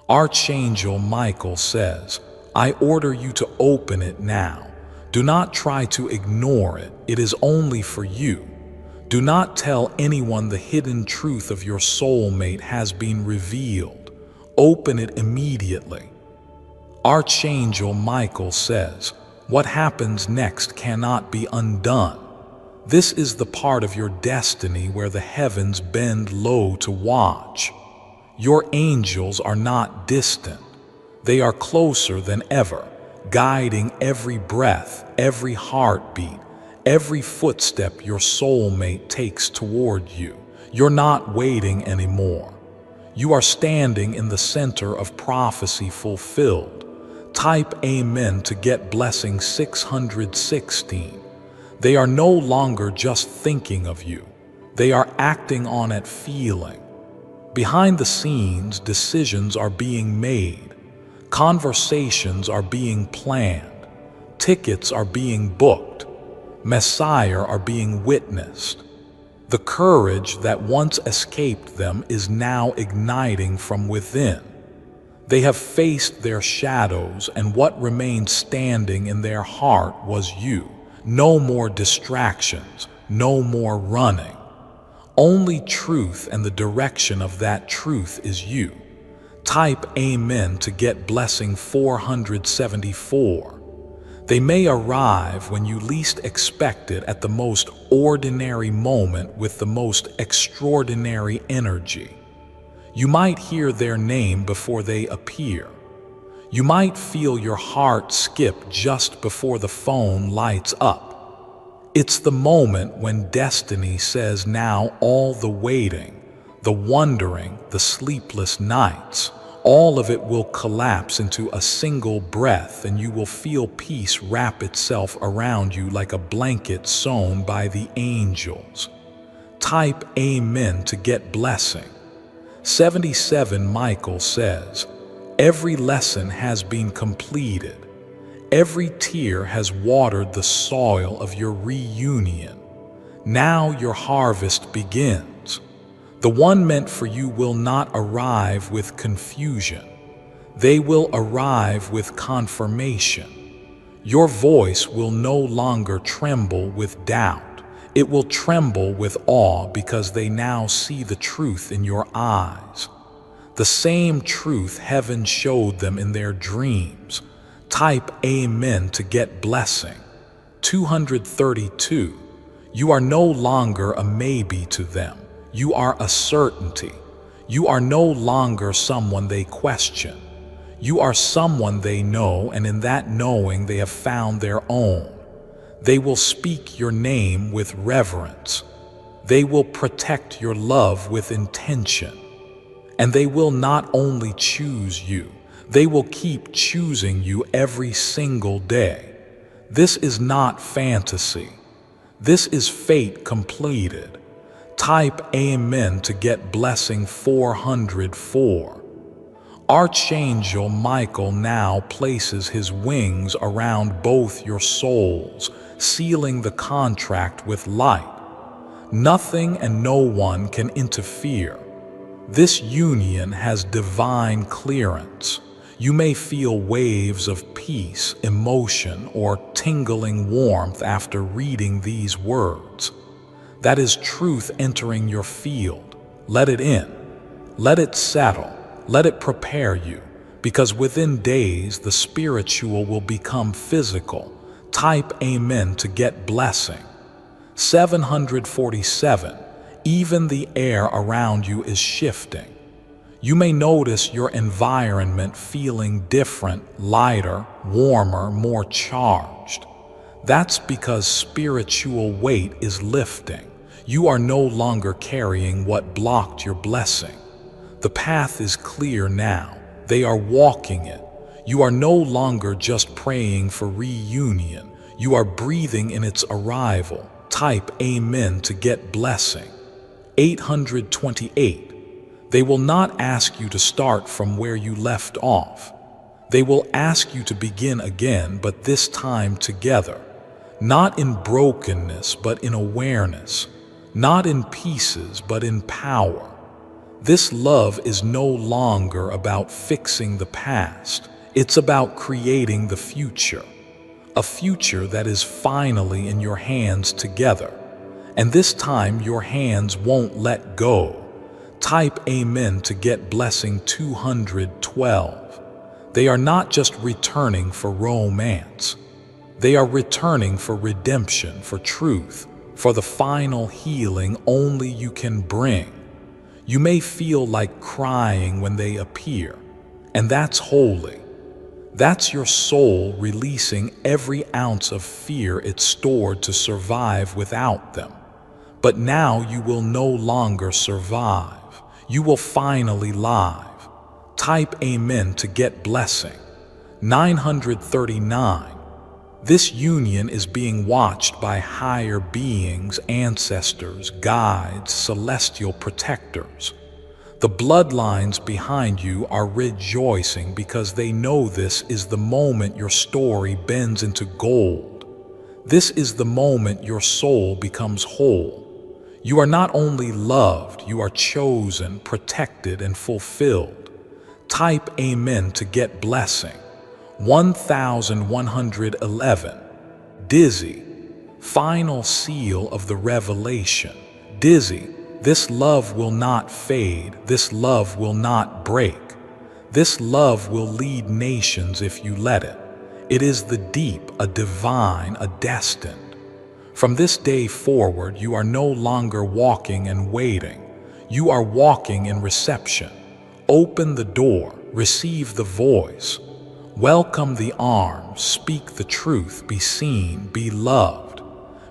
Archangel Michael says, I order you to open it now. Do not try to ignore it. It is only for you. Do not tell anyone the hidden truth of your soulmate has been revealed. Open it immediately. Archangel Michael says, what happens next cannot be undone. This is the part of your destiny where the heavens bend low to watch. Your angels are not distant. They are closer than ever, guiding every breath, every heartbeat, every footstep your soulmate takes toward you. You're not waiting anymore. You are standing in the center of prophecy fulfilled. Type Amen to get blessing 616. They are no longer just thinking of you. They are acting on it, feeling. Behind the scenes, decisions are being made. Conversations are being planned. Tickets are being booked. Messiah are being witnessed. The courage that once escaped them is now igniting from within. They have faced their shadows, and what remained standing in their heart was you. No more distractions, no more running. Only truth, and the direction of that truth is you. Type Amen to get blessing 474. They may arrive when you least expect it, at the most ordinary moment with the most extraordinary energy. You might hear their name before they appear. You might feel your heart skip just before the phone lights up. It's the moment when destiny says, now all the waiting, the wondering, the sleepless nights, all of it will collapse into a single breath, and you will feel peace wrap itself around you like a blanket sewn by the angels. Type Amen to get blessing 77. Michael says, every lesson has been completed. Every tear has watered the soil of your reunion. Now your harvest begins. The one meant for you will not arrive with confusion. They will arrive with confirmation. Your voice will no longer tremble with doubt. It will tremble with awe, because they now see the truth in your eyes. The same truth heaven showed them in their dreams. Type Amen to get blessing 232. You are no longer a maybe to them. You are a certainty. You are no longer someone they question. You are someone they know, and in that knowing they have found their own. They will speak your name with reverence. They will protect your love with intention. And they will not only choose you, they will keep choosing you every single day. This is not fantasy. This is fate completed. Type Amen to get blessing 404. Archangel Michael now places his wings around both your souls, sealing the contract with light. Nothing and no one can interfere. This union has divine clearance. You may feel waves of peace, emotion, or tingling warmth after reading these words. That is truth entering your field. Let it in. Let it settle. Let it prepare you, because within days the spiritual will become physical. Type Amen to get blessing 747. Even the air around you is shifting. You may notice your environment feeling different, lighter, warmer, more charged. That's because spiritual weight is lifting. You are no longer carrying what blocked your blessing. The path is clear now. They are walking it. You are no longer just praying for reunion. You are breathing in its arrival. Type Amen to get blessing 828. They will not ask you to start from where you left off. They will ask you to begin again, but this time together. Not in brokenness, but in awareness. Not in pieces, but in power. This love is no longer about fixing the past. It's about creating the future. A future that is finally in your hands together. And this time your hands won't let go. Type Amen to get blessing 212. They are not just returning for romance. They are returning for redemption, for truth, for the final healing only you can bring. You may feel like crying when they appear, and that's holy. That's your soul releasing every ounce of fear it stored to survive without them. But now you will no longer survive. You will finally live. Type Amen to get blessing. 939. This union is being watched by higher beings, ancestors, guides, celestial protectors. The bloodlines behind you are rejoicing because they know this is the moment your story bends into gold. This is the moment your soul becomes whole. You are not only loved, you are chosen, protected, and fulfilled. Type Amen to get blessing. 1111. Dizzy. Final seal of the revelation. Dizzy. This love will not fade. This love will not break. This love will lead nations if you let it. It is the deep, a divine, a destined. From this day forward, you are no longer walking and waiting. You are walking in reception. Open the door, receive the voice. Welcome the arms, speak the truth, be seen, be loved.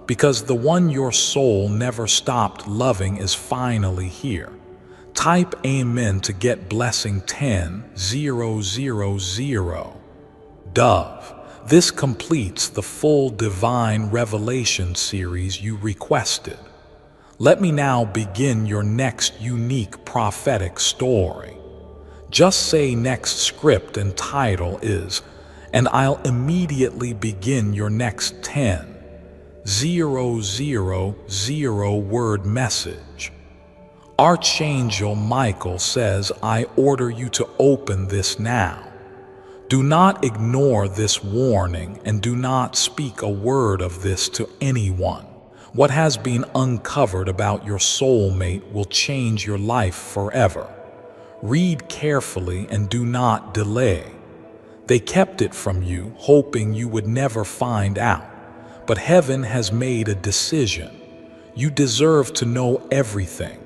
Because the one your soul never stopped loving is finally here. Type Amen to get blessing 10,000. Dove. This completes the full divine revelation series you requested. Let me now begin your next unique prophetic story. Just say next script and title is, and I'll immediately begin your next 10,000 word message. Archangel Michael says, I order you to open this now. Do not ignore this warning and do not speak a word of this to anyone. What has been uncovered about your soulmate will change your life forever. Read carefully and do not delay. They kept it from you, hoping you would never find out. But heaven has made a decision. You deserve to know everything.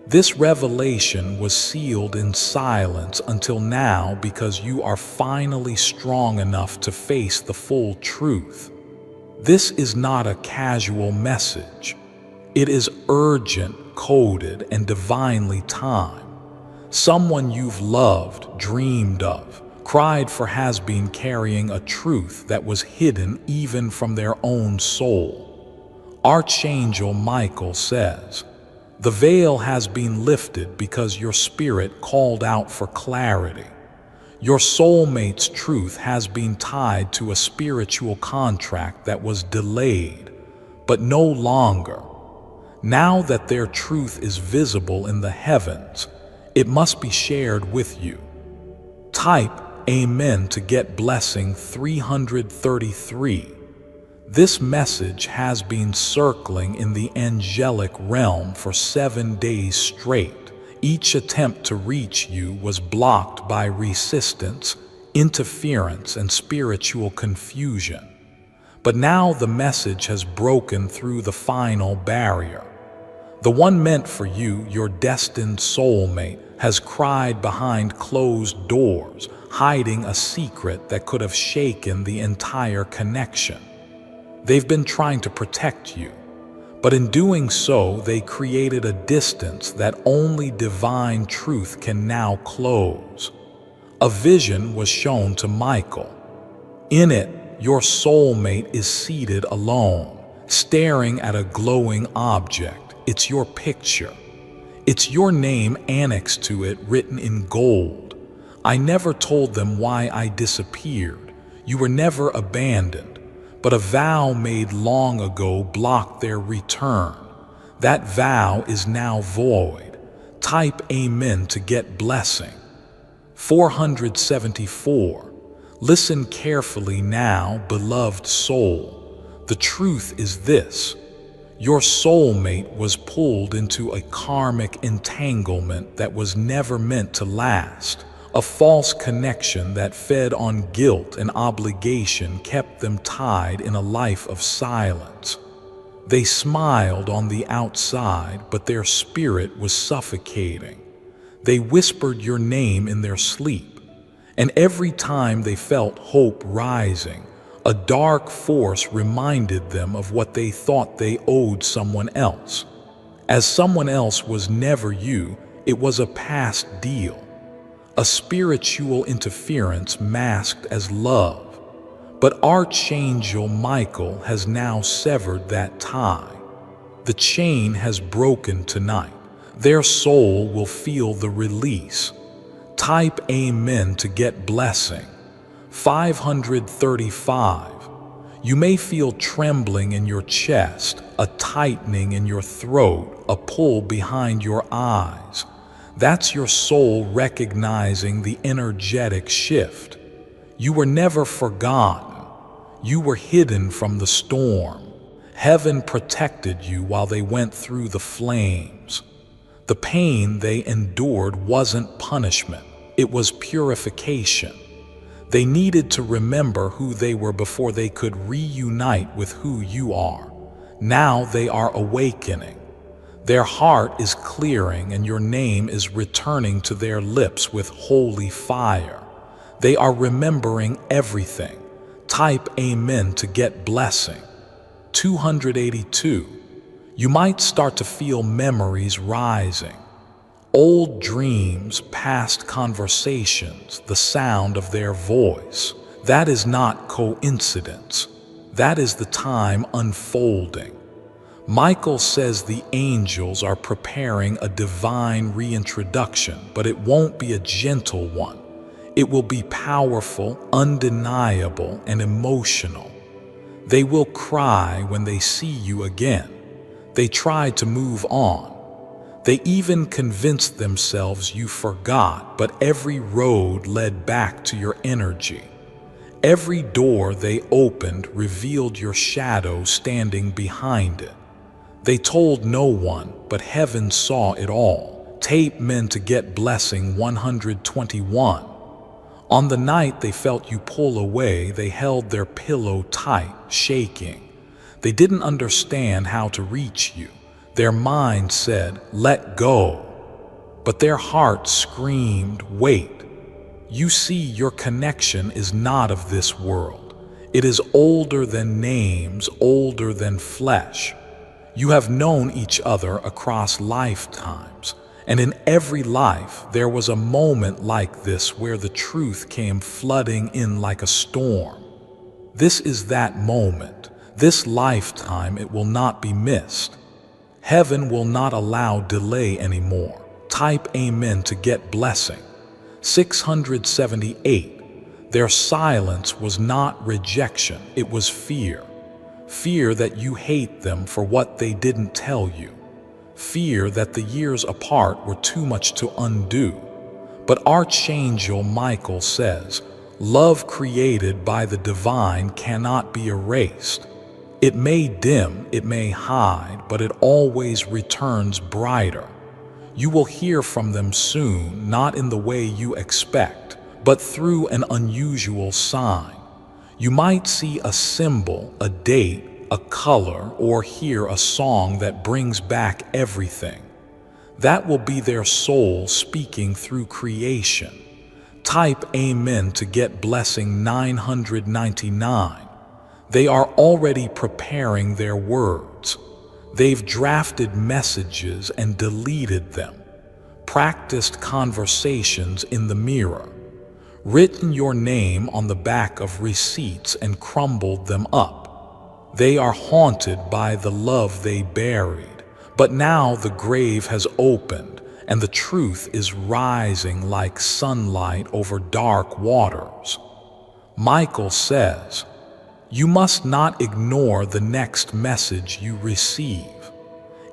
This revelation was sealed in silence until now because you are finally strong enough to face the full truth. This is not a casual message. It is urgent, coded, and divinely timed. Someone you've loved, dreamed of, cried for has been carrying a truth that was hidden even from their own soul. Archangel Michael says, the veil has been lifted because your spirit called out for clarity. Your soulmate's truth has been tied to a spiritual contract that was delayed, but no longer. Now that their truth is visible in the heavens, it must be shared with you. Type Amen to get blessing 333. This message has been circling in the angelic realm for 7 days straight. Each attempt to reach you was blocked by resistance, interference, and spiritual confusion. But now the message has broken through the final barrier. The one meant for you, your destined soulmate, has cried behind closed doors, hiding a secret that could have shaken the entire connection. They've been trying to protect you, but in doing so, they created a distance that only divine truth can now close. A vision was shown to Michael. In it, your soulmate is seated alone, staring at a glowing object. It's your picture. It's your name annexed to it, written in gold. I never told them why I disappeared. You were never abandoned, but a vow made long ago blocked their return. That vow is now void. Type Amen to get blessing. 474. Listen carefully now, beloved soul. The truth is this: your soulmate was pulled into a karmic entanglement that was never meant to last. A false connection that fed on guilt and obligation kept them tied in a life of silence. They smiled on the outside, but their spirit was suffocating. They whispered your name in their sleep, and every time they felt hope rising, a dark force reminded them of what they thought they owed someone else. As someone else was never you, it was a past deal, a spiritual interference masked as love. But Archangel Michael has now severed that tie. The chain has broken tonight. Their soul will feel the release. Type Amen to get blessing. 535. You may feel trembling in your chest, a tightening in your throat, a pull behind your eyes. That's your soul recognizing the energetic shift. You were never forgotten. You were hidden from the storm. Heaven protected you while they went through the flames. The pain they endured wasn't punishment, it was purification. They needed to remember who they were before they could reunite with who you are. Now they are awakening. Their heart is clearing and your name is returning to their lips with holy fire. They are remembering everything. Type Amen to get blessing. 282. You might start to feel memories rising. Old dreams, past conversations, the sound of their voice. That is not coincidence. That is the time unfolding. Michael says the angels are preparing a divine reintroduction, but it won't be a gentle one. It will be powerful, undeniable, and emotional. They will cry when they see you again. They try to move on. They even convinced themselves you forgot, but every road led back to your energy. Every door they opened revealed your shadow standing behind it. They told no one, but heaven saw it all. Tape men to get blessing. 121. On the night they felt you pull away, they held their pillow tight, shaking. They didn't understand how to reach you. Their mind said, "Let go." But their heart screamed, "Wait." You see, your connection is not of this world. It is older than names, older than flesh. You have known each other across lifetimes. And in every life, there was a moment like this where the truth came flooding in like a storm. This is that moment. This lifetime, it will not be missed. Heaven will not allow delay anymore. Type Amen to get blessing. 678. Their silence was not rejection, it was fear. Fear that you hate them for what they didn't tell you. Fear that the years apart were too much to undo. But Archangel Michael says, love created by the divine cannot be erased. It may dim, it may hide, but it always returns brighter. You will hear from them soon, not in the way you expect, but through an unusual sign. You might see a symbol, a date, a color, or hear a song that brings back everything. That will be their soul speaking through creation. Type Amen to get blessing. 999. They are already preparing their words. They've drafted messages and deleted them, practiced conversations in the mirror, written your name on the back of receipts and crumbled them up. They are haunted by the love they buried, but now the grave has opened and the truth is rising like sunlight over dark waters. Michael says, you must not ignore the next message you receive.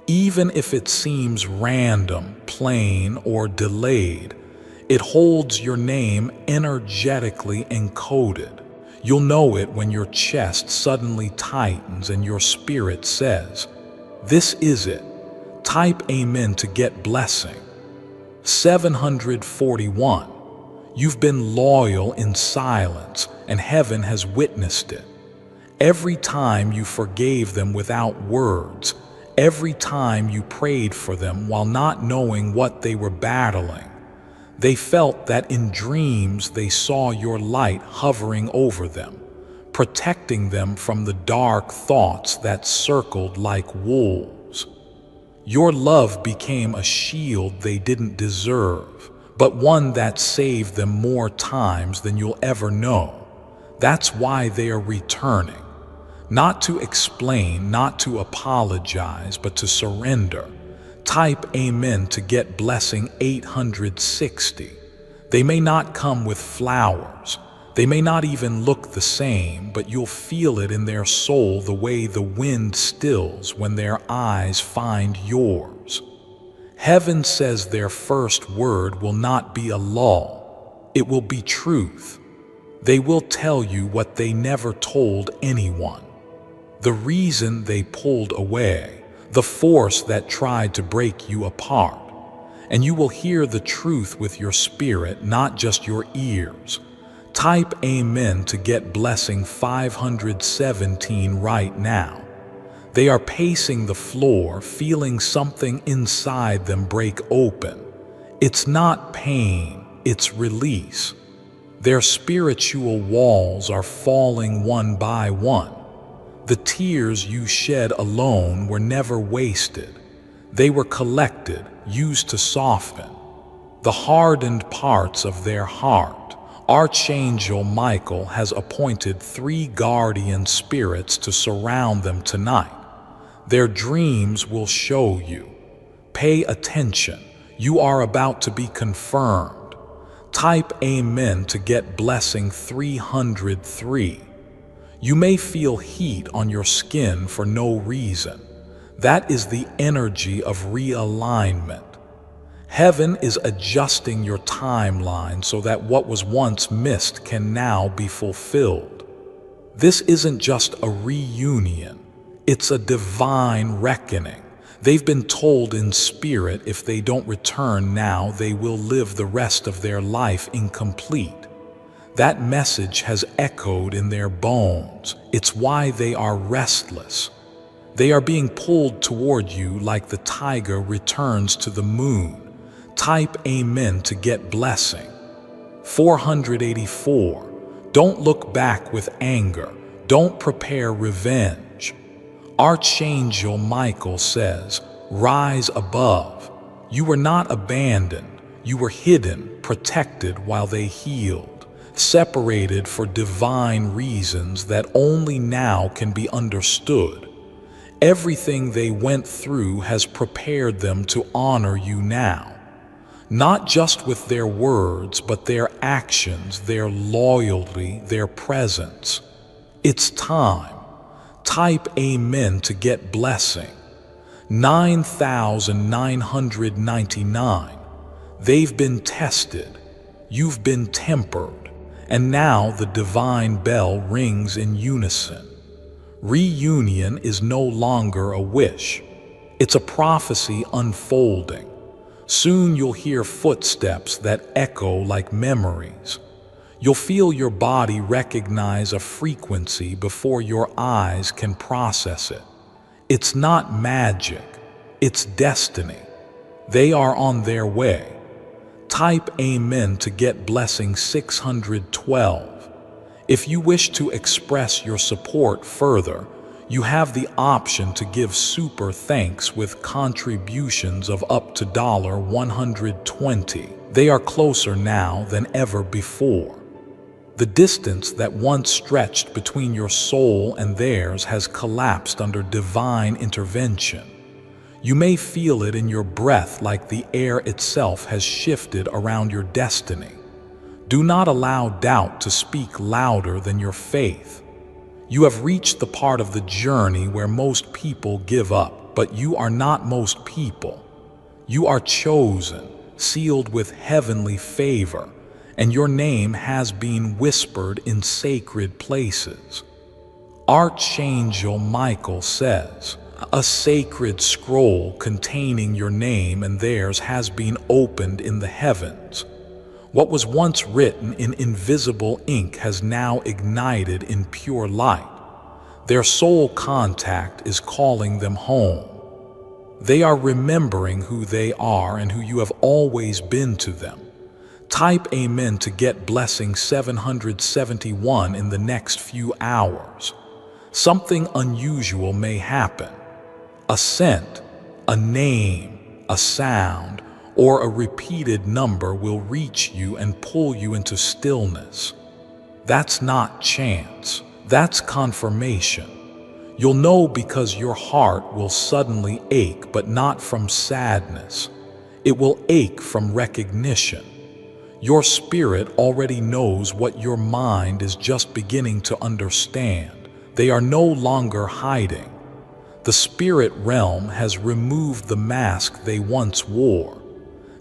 Even if it seems random, plain, or delayed, it holds your name energetically encoded. You'll know it when your chest suddenly tightens and your spirit says, "This is it." Type amen to get blessing. 741. You've been loyal in silence, and heaven has witnessed it. Every time you forgave them without words, every time you prayed for them while not knowing what they were battling, they felt that in dreams they saw your light hovering over them, protecting them from the dark thoughts that circled like wolves. Your love became a shield they didn't deserve, but one that saved them more times than you'll ever know. That's why they are returning. Not to explain, not to apologize, but to surrender. Type amen to get blessing 860. They may not come with flowers. They may not even look the same, but you'll feel it in their soul the way the wind stills when their eyes find yours. Heaven says their first word will not be a lull. It will be truth. They will tell you what they never told anyone. The reason they pulled away, the force that tried to break you apart. And you will hear the truth with your spirit, not just your ears. Type amen to get blessing 517 right now. They are pacing the floor, feeling something inside them break open. It's not pain, it's release. Their spiritual walls are falling one by one. The tears you shed alone were never wasted. They were collected, used to soften the hardened parts of their heart. Archangel Michael has appointed 3 guardian spirits to surround them tonight. Their dreams will show you. Pay attention. You are about to be confirmed. Type amen to get blessing 303. You may feel heat on your skin for no reason. That is the energy of realignment. Heaven is adjusting your timeline so that what was once missed can now be fulfilled. This isn't just a reunion, it's a divine reckoning. They've been told in spirit if they don't return now, they will live the rest of their life incomplete. That message has echoed in their bones. It's why they are restless. They are being pulled toward you like the tiger returns to the moon. Type amen to get blessing. 484. Don't look back with anger. Don't prepare revenge. Archangel Michael says, rise above. You were not abandoned. You were hidden, protected while they healed. Separated for divine reasons that only now can be understood. Everything they went through has prepared them to honor you now. Not just with their words, but their actions, their loyalty, their presence. It's time. Type amen to get blessing. 9,999. They've been tested. You've been tempered. And now the divine bell rings in unison. Reunion is no longer a wish. It's a prophecy unfolding. Soon you'll hear footsteps that echo like memories. You'll feel your body recognize a frequency before your eyes can process it. It's not magic, it's destiny. They are on their way. Type amen to get blessing 612. If you wish to express your support further, you have the option to give super thanks with contributions of up to $120. They are closer now than ever before. The distance that once stretched between your soul and theirs has collapsed under divine intervention. You may feel it in your breath like the air itself has shifted around your destiny. Do not allow doubt to speak louder than your faith. You have reached the part of the journey where most people give up. but you are not most people. You are chosen, sealed with heavenly favor, and your name has been whispered in sacred places. Archangel Michael says, a sacred scroll containing your name and theirs has been opened in the heavens. What was once written in invisible ink has now ignited in pure light. Their soul contact is calling them home. They are remembering who they are and who you have always been to them. Type Amen to get blessing 771 in the next few hours. Something unusual may happen. A scent, a name, a sound, or a repeated number will reach you and pull you into stillness. That's not chance. That's confirmation. You'll know because your heart will suddenly ache, but not from sadness. It will ache from recognition. Your spirit already knows what your mind is just beginning to understand. They are no longer hiding. The spirit realm has removed the mask they once wore.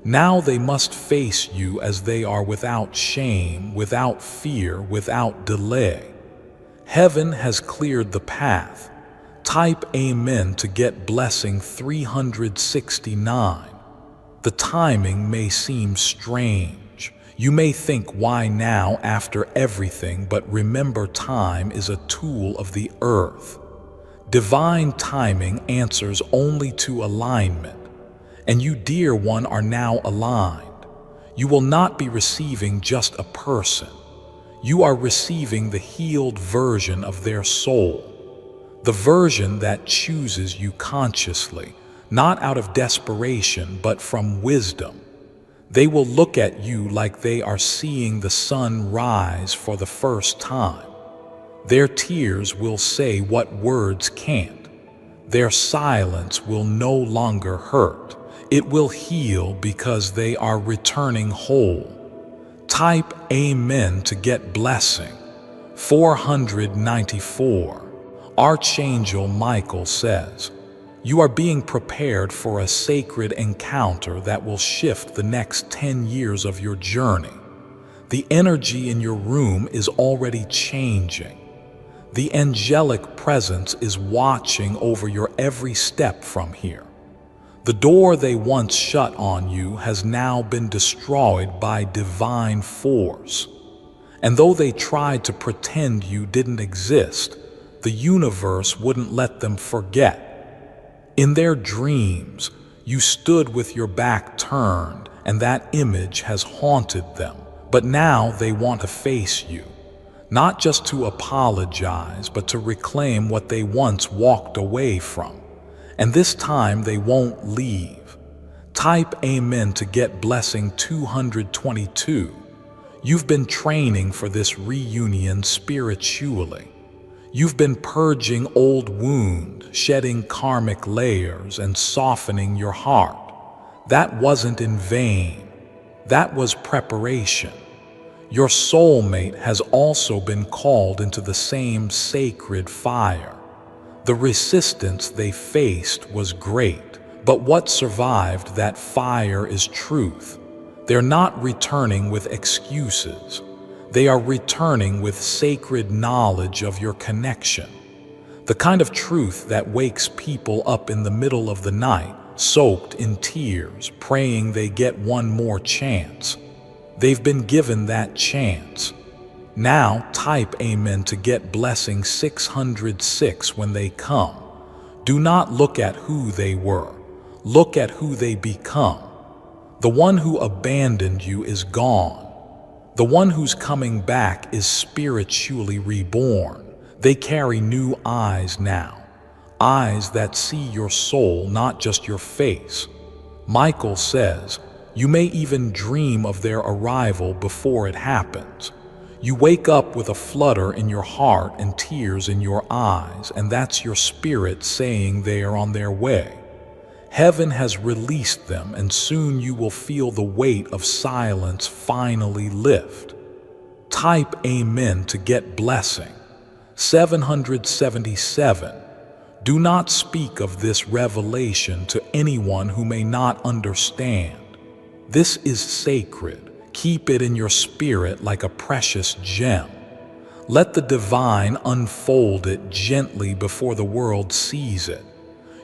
Now they must face you as they are, without shame, without fear, without delay. Heaven has cleared the path. Type Amen to get blessing 369. The timing may seem strange. You may think, why now after everything? But remember, time is a tool of the earth. Divine timing answers only to alignment. And you, dear one, are now aligned. You will not be receiving just a person. You are receiving the healed version of their soul. The version that chooses you consciously, not out of desperation, but from wisdom. They will look at you like they are seeing the sun rise for the first time. Their tears will say what words can't. Their silence will no longer hurt. It will heal because they are returning whole. Type Amen to get blessing 494. Archangel Michael says, you are being prepared for a sacred encounter that will shift the next 10 years of your journey. The energy in your room is already changing. The angelic presence is watching over your every step from here. The door they once shut on you has now been destroyed by divine force. And though they tried to pretend you didn't exist, the universe wouldn't let them forget. In their dreams, you stood with your back turned, and that image has haunted them. But now they want to face you, not just to apologize, but to reclaim what they once walked away from. And this time they won't leave. Type Amen to get blessing 222. You've been training for this reunion spiritually. You've been purging old wounds, shedding karmic layers, and softening your heart. That wasn't in vain. That was preparation. Your soulmate has also been called into the same sacred fire. The resistance they faced was great, but what survived that fire is truth. They're not returning with excuses. They are returning with sacred knowledge of your connection. The kind of truth that wakes people up in the middle of the night, soaked in tears, praying they get one more chance. They've been given that chance. Now type Amen to get blessing 606 when they come. Do not look at who they were. Look at who they become. The one who abandoned you is gone. The one who's coming back is spiritually reborn. They carry new eyes now, eyes that see your soul, not just your face. Michael says, you may even dream of their arrival before it happens. You wake up with a flutter in your heart and tears in your eyes, and that's your spirit saying they are on their way. Heaven has released them, and soon you will feel the weight of silence finally lift. Type Amen to get blessing 777. Do not speak of this revelation to anyone who may not understand. This is sacred. Keep it in your spirit like a precious gem. Let the divine unfold it gently before the world sees it.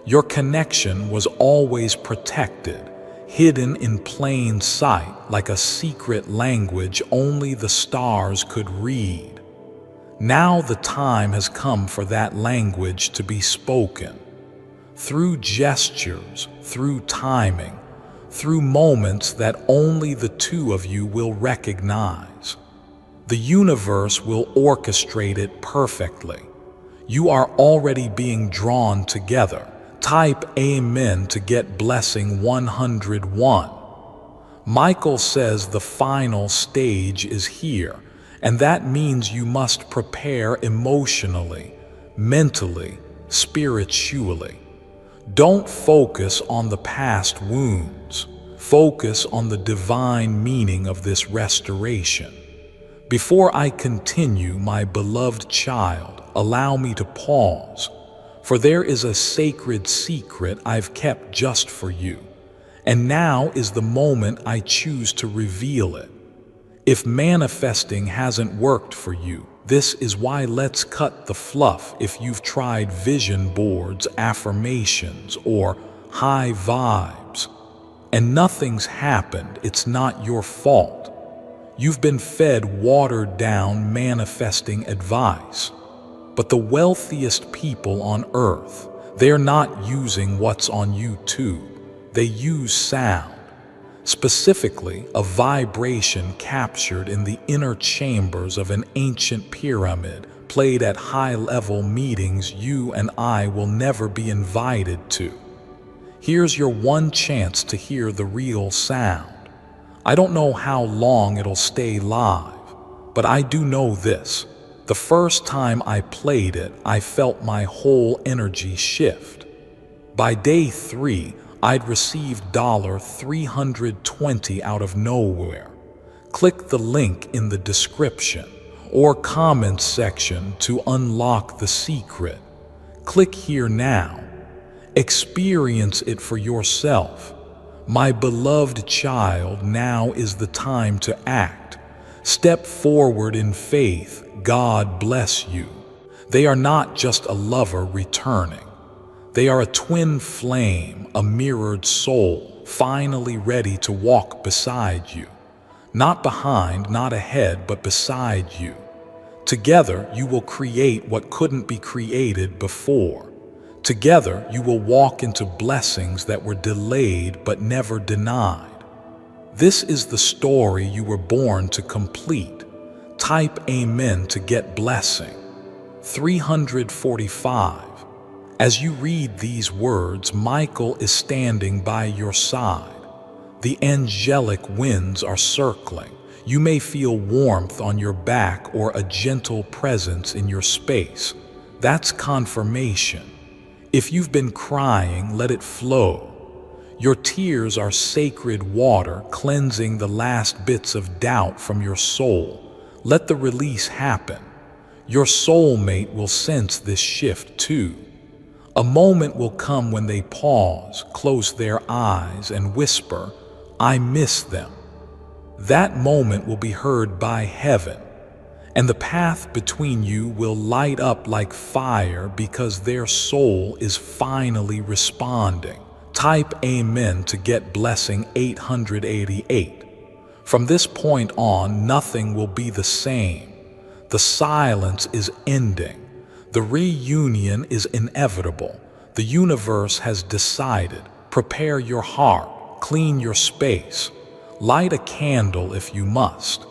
Your connection was always protected, hidden in plain sight like a secret language only the stars could read. Now the time has come for that language to be spoken. Through gestures, through timing, through moments that only the two of you will recognize. The universe will orchestrate it perfectly. You are already being drawn together. Type Amen to get blessing 101. Michael says the final stage is here, and that means you must prepare emotionally, mentally, spiritually. Don't focus on the past wounds. Focus on the divine meaning of this restoration. Before I continue, my beloved child, allow me to pause, for there is a sacred secret I've kept just for you, and now is the moment I choose to reveal it. If manifesting hasn't worked for you, this is why. Let's cut the fluff. If you've tried vision boards, affirmations, or high vibes, and nothing's happened, it's not your fault. You've been fed watered down manifesting advice. But the wealthiest people on earth, they're not using what's on YouTube. They use sound. Specifically, a vibration captured in the inner chambers of an ancient pyramid, played at high-level meetings you and I will never be invited to. Here's your one chance to hear the real sound. I don't know how long it'll stay live, but I do know this. The first time I played it, I felt my whole energy shift. By day 3, I'd received $320 out of nowhere. Click the link in the description or comment section to unlock the secret. Click here now. Experience it for yourself. My beloved child, now is the time to act. Step forward in faith. God bless you. They are not just a lover returning. They are a twin flame, a mirrored soul, finally ready to walk beside you. Not behind, not ahead, but beside you. Together, you will create what couldn't be created before. Together, you will walk into blessings that were delayed but never denied. This is the story you were born to complete. Type Amen to get blessing. 345. As you read these words, Michael is standing by your side. The angelic winds are circling. You may feel warmth on your back or a gentle presence in your space. That's confirmation. If you've been crying, let it flow. Your tears are sacred water, cleansing the last bits of doubt from your soul. Let the release happen. Your soulmate will sense this shift too. A moment will come when they pause, close their eyes, and whisper, "I miss them." That moment will be heard by heaven, and the path between you will light up like fire because their soul is finally responding. Type Amen to get blessing 888. From this point on, nothing will be the same. The silence is ending. The reunion is inevitable. The universe has decided. Prepare your heart, clean your space, light a candle if you must.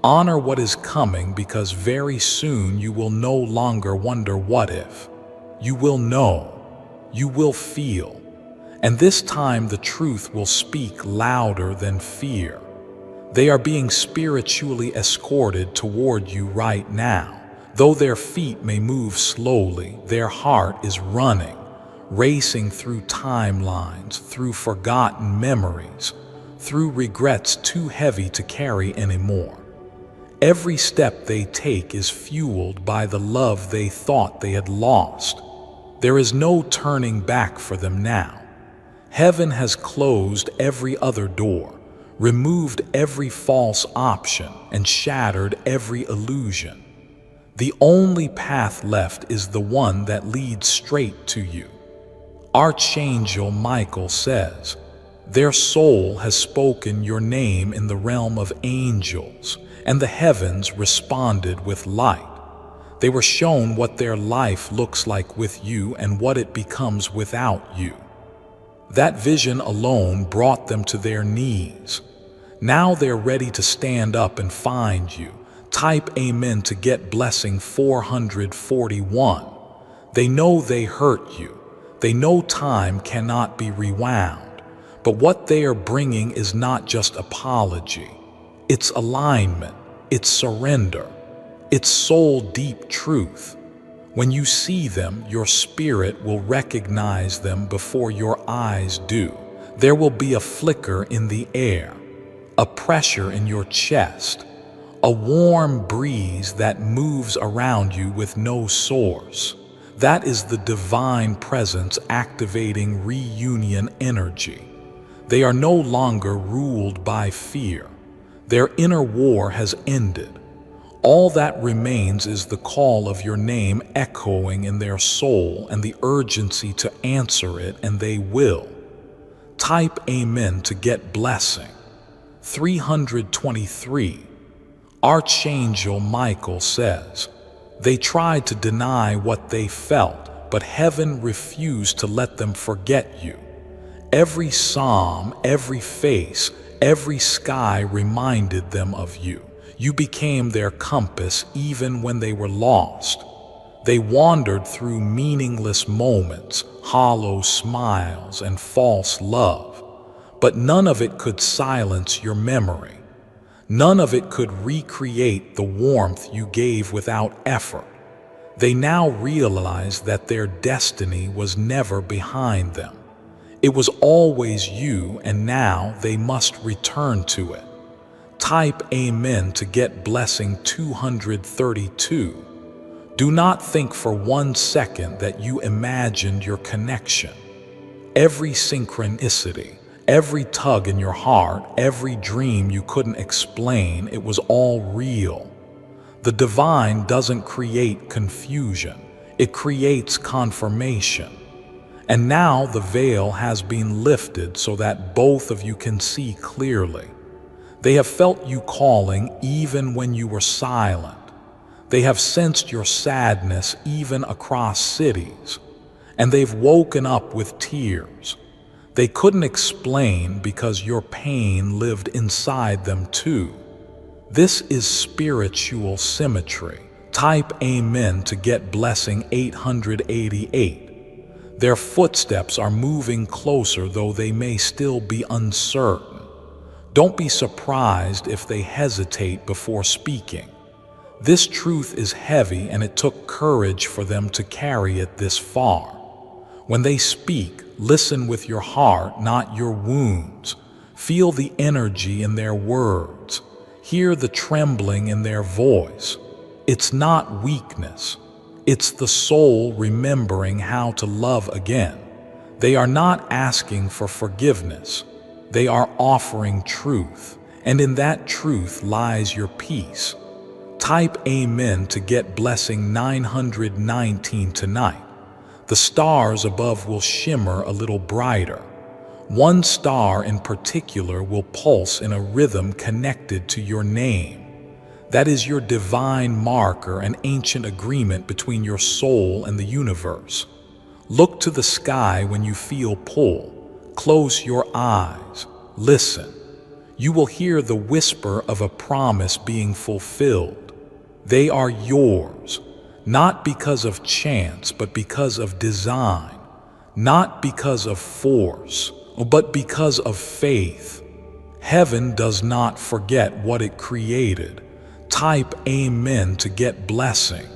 Honor what is coming, because very soon you will no longer wonder what if. You will know, you will feel, and this time the truth will speak louder than fear. They are being spiritually escorted toward you right now. Though their feet may move slowly, their heart is running, racing through timelines, through forgotten memories, through regrets too heavy to carry anymore. Every step they take is fueled by the love they thought they had lost. There is no turning back for them now. Heaven has closed every other door, removed every false option, and shattered every illusion. The only path left is the one that leads straight to you. Archangel Michael says, "Their soul has spoken your name in the realm of angels, and the heavens responded with light. They were shown what their life looks like with you and what it becomes without you. That vision alone brought them to their knees. Now they're ready to stand up and find you." Type amen to get blessing 441. They know they hurt you. They know time cannot be rewound. But what they are bringing is not just apology. It's alignment. It's surrender. It's soul deep truth. When you see them, your spirit will recognize them before your eyes do. There will be a flicker in the air, a pressure in your chest, a warm breeze that moves around you with no source. That is the divine presence activating reunion energy. They are no longer ruled by fear. Their inner war has ended. All that remains is the call of your name echoing in their soul and the urgency to answer it, and they will. Type amen to get blessing. 323. Archangel Michael says, "They tried to deny what they felt, but heaven refused to let them forget you. Every psalm, every face, every sky reminded them of you. You became their compass even when they were lost. They wandered through meaningless moments, hollow smiles, and false love. But none of it could silence your memory. None of it could recreate the warmth you gave without effort. They now realize that their destiny was never behind them. It was always you, and now they must return to it." Type amen to get blessing 232. Do not think for 1 second that you imagined your connection. Every synchronicity, every tug in your heart, every dream you couldn't explain, it was all real. The divine doesn't create confusion, it creates confirmation. And now the veil has been lifted so that both of you can see clearly. They have felt you calling even when you were silent. They have sensed your sadness even across cities. And they've woken up with tears. They couldn't explain because your pain lived inside them too. This is spiritual symmetry. Type amen to get blessing 888. Their footsteps are moving closer, though they may still be uncertain. Don't be surprised if they hesitate before speaking. This truth is heavy, and it took courage for them to carry it this far. When they speak, listen with your heart, not your wounds. Feel the energy in their words. Hear the trembling in their voice. It's not weakness. It's the soul remembering how to love again. They are not asking for forgiveness. They are offering truth, and in that truth lies your peace. Type amen to get blessing 919 tonight. The stars above will shimmer a little brighter. One star in particular will pulse in a rhythm connected to your name. That is your divine marker, an ancient agreement between your soul and the universe. Look to the sky when you feel pull. Close your eyes. Listen. You will hear the whisper of a promise being fulfilled. They are yours, not because of chance, but because of design. Not because of force, but because of faith. Heaven does not forget what it created. Type amen to get blessing.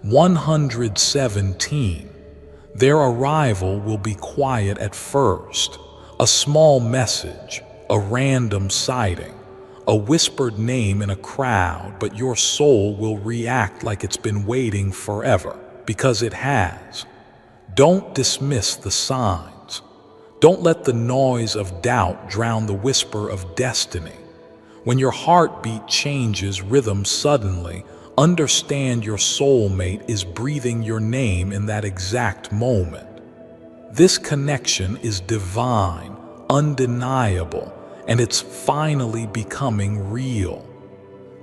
117. Their arrival will be quiet at first. A small message, a random sighting, a whispered name in a crowd, but your soul will react like it's been waiting forever, because it has. Don't dismiss the signs. Don't let the noise of doubt drown the whisper of destiny. When your heartbeat changes rhythm suddenly, understand your soulmate is breathing your name in that exact moment. This connection is divine, undeniable, and it's finally becoming real.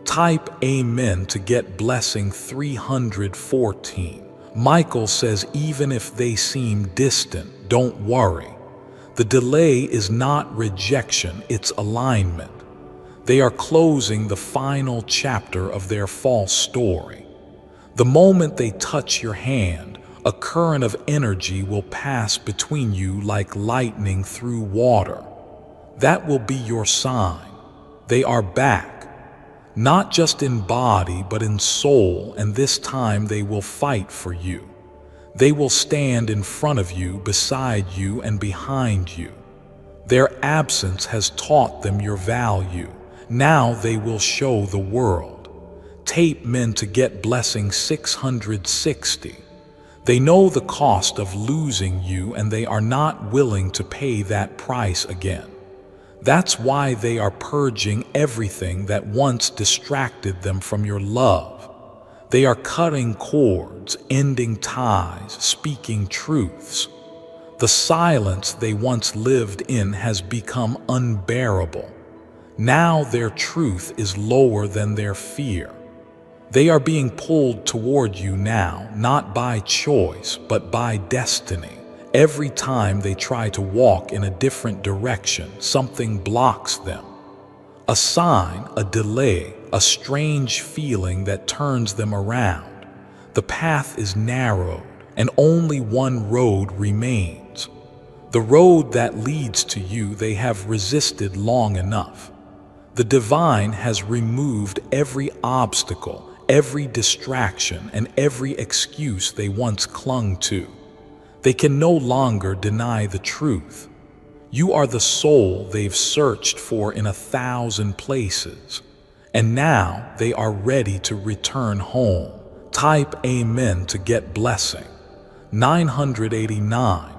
Type Amen to get blessing 314. Michael says even if they seem distant, don't worry. The delay is not rejection, it's alignment. They are closing the final chapter of their false story. The moment they touch your hand, a current of energy will pass between you like lightning through water. That will be your sign. They are back, not just in body but in soul, and this time they will fight for you. They will stand in front of you, beside you, and behind you. Their absence has taught them your value. Now they will show the world. Tape men to get blessing 660. They know the cost of losing you and they are not willing to pay that price again. That's why they are purging everything that once distracted them from your love. They are cutting cords, ending ties, speaking truths. The silence they once lived in has become unbearable. Now their truth is lower than their fear. They are being pulled toward you now, not by choice, but by destiny. Every time they try to walk in a different direction, something blocks them. A sign, a delay, a strange feeling that turns them around. The path is narrowed, and only one road remains. The road that leads to you they have resisted long enough. The divine has removed every obstacle, every distraction, and every excuse they once clung to. They can no longer deny the truth. You are the soul they've searched for in 1,000 places, and now they are ready to return home. Type Amen to get blessing. 989.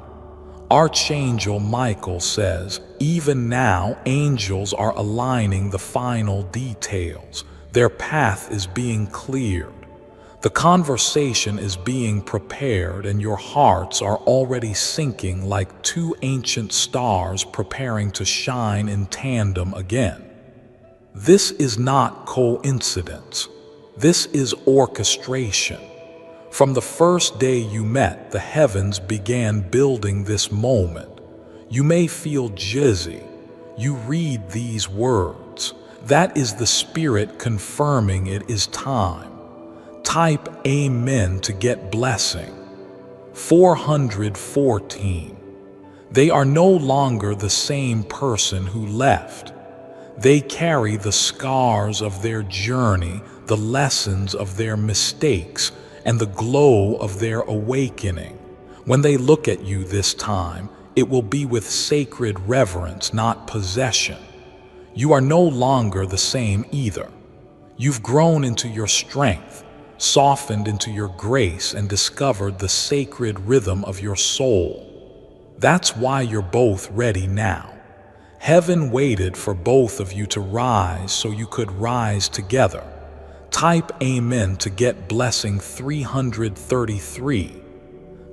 Archangel Michael says, even now angels are aligning the final details. Their path is being cleared. The conversation is being prepared and your hearts are already sinking like two ancient stars preparing to shine in tandem again. This is not coincidence. This is orchestration. From the first day you met, the heavens began building this moment. You may feel jizzy. You read these words. That is the Spirit confirming it is time. Type Amen to get blessing. 414. They are no longer the same person who left. They carry the scars of their journey, the lessons of their mistakes, and the glow of their awakening. When they look at you this time, it will be with sacred reverence, not possession. You are no longer the same either. You've grown into your strength, softened into your grace, and discovered the sacred rhythm of your soul. That's why you're both ready now. Heaven waited for both of you to rise so you could rise together. Type Amen to get blessing 333.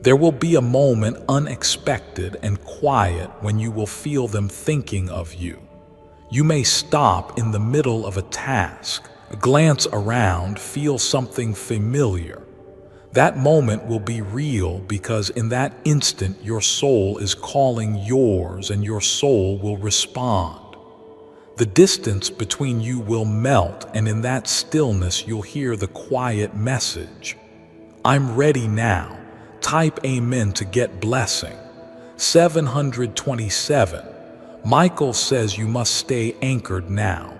There will be a moment unexpected and quiet when you will feel them thinking of you. You may stop in the middle of a task, glance around, feel something familiar. That moment will be real because in that instant your soul is calling yours and your soul will respond. The distance between you will melt, and in that stillness you'll hear the quiet message. I'm ready now. Type Amen to get blessing. 727. Michael says you must stay anchored now.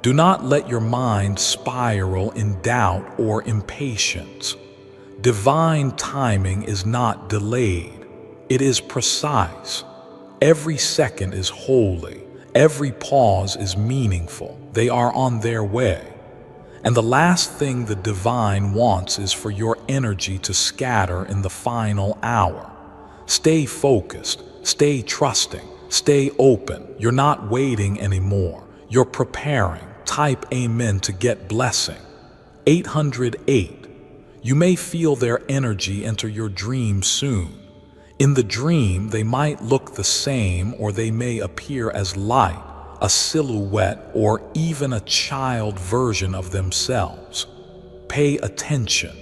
Do not let your mind spiral in doubt or impatience. Divine timing is not delayed. It is precise. Every second is holy. Every pause is meaningful. They are on their way. And the last thing the divine wants is for your energy to scatter in the final hour. Stay focused, stay trusting, stay open. You're not waiting anymore. You're preparing. Type amen to get blessing. 808. You may feel their energy enter your dream soon. In the dream, they might look the same, or they may appear as light, a silhouette, or even a child version of themselves. Pay attention.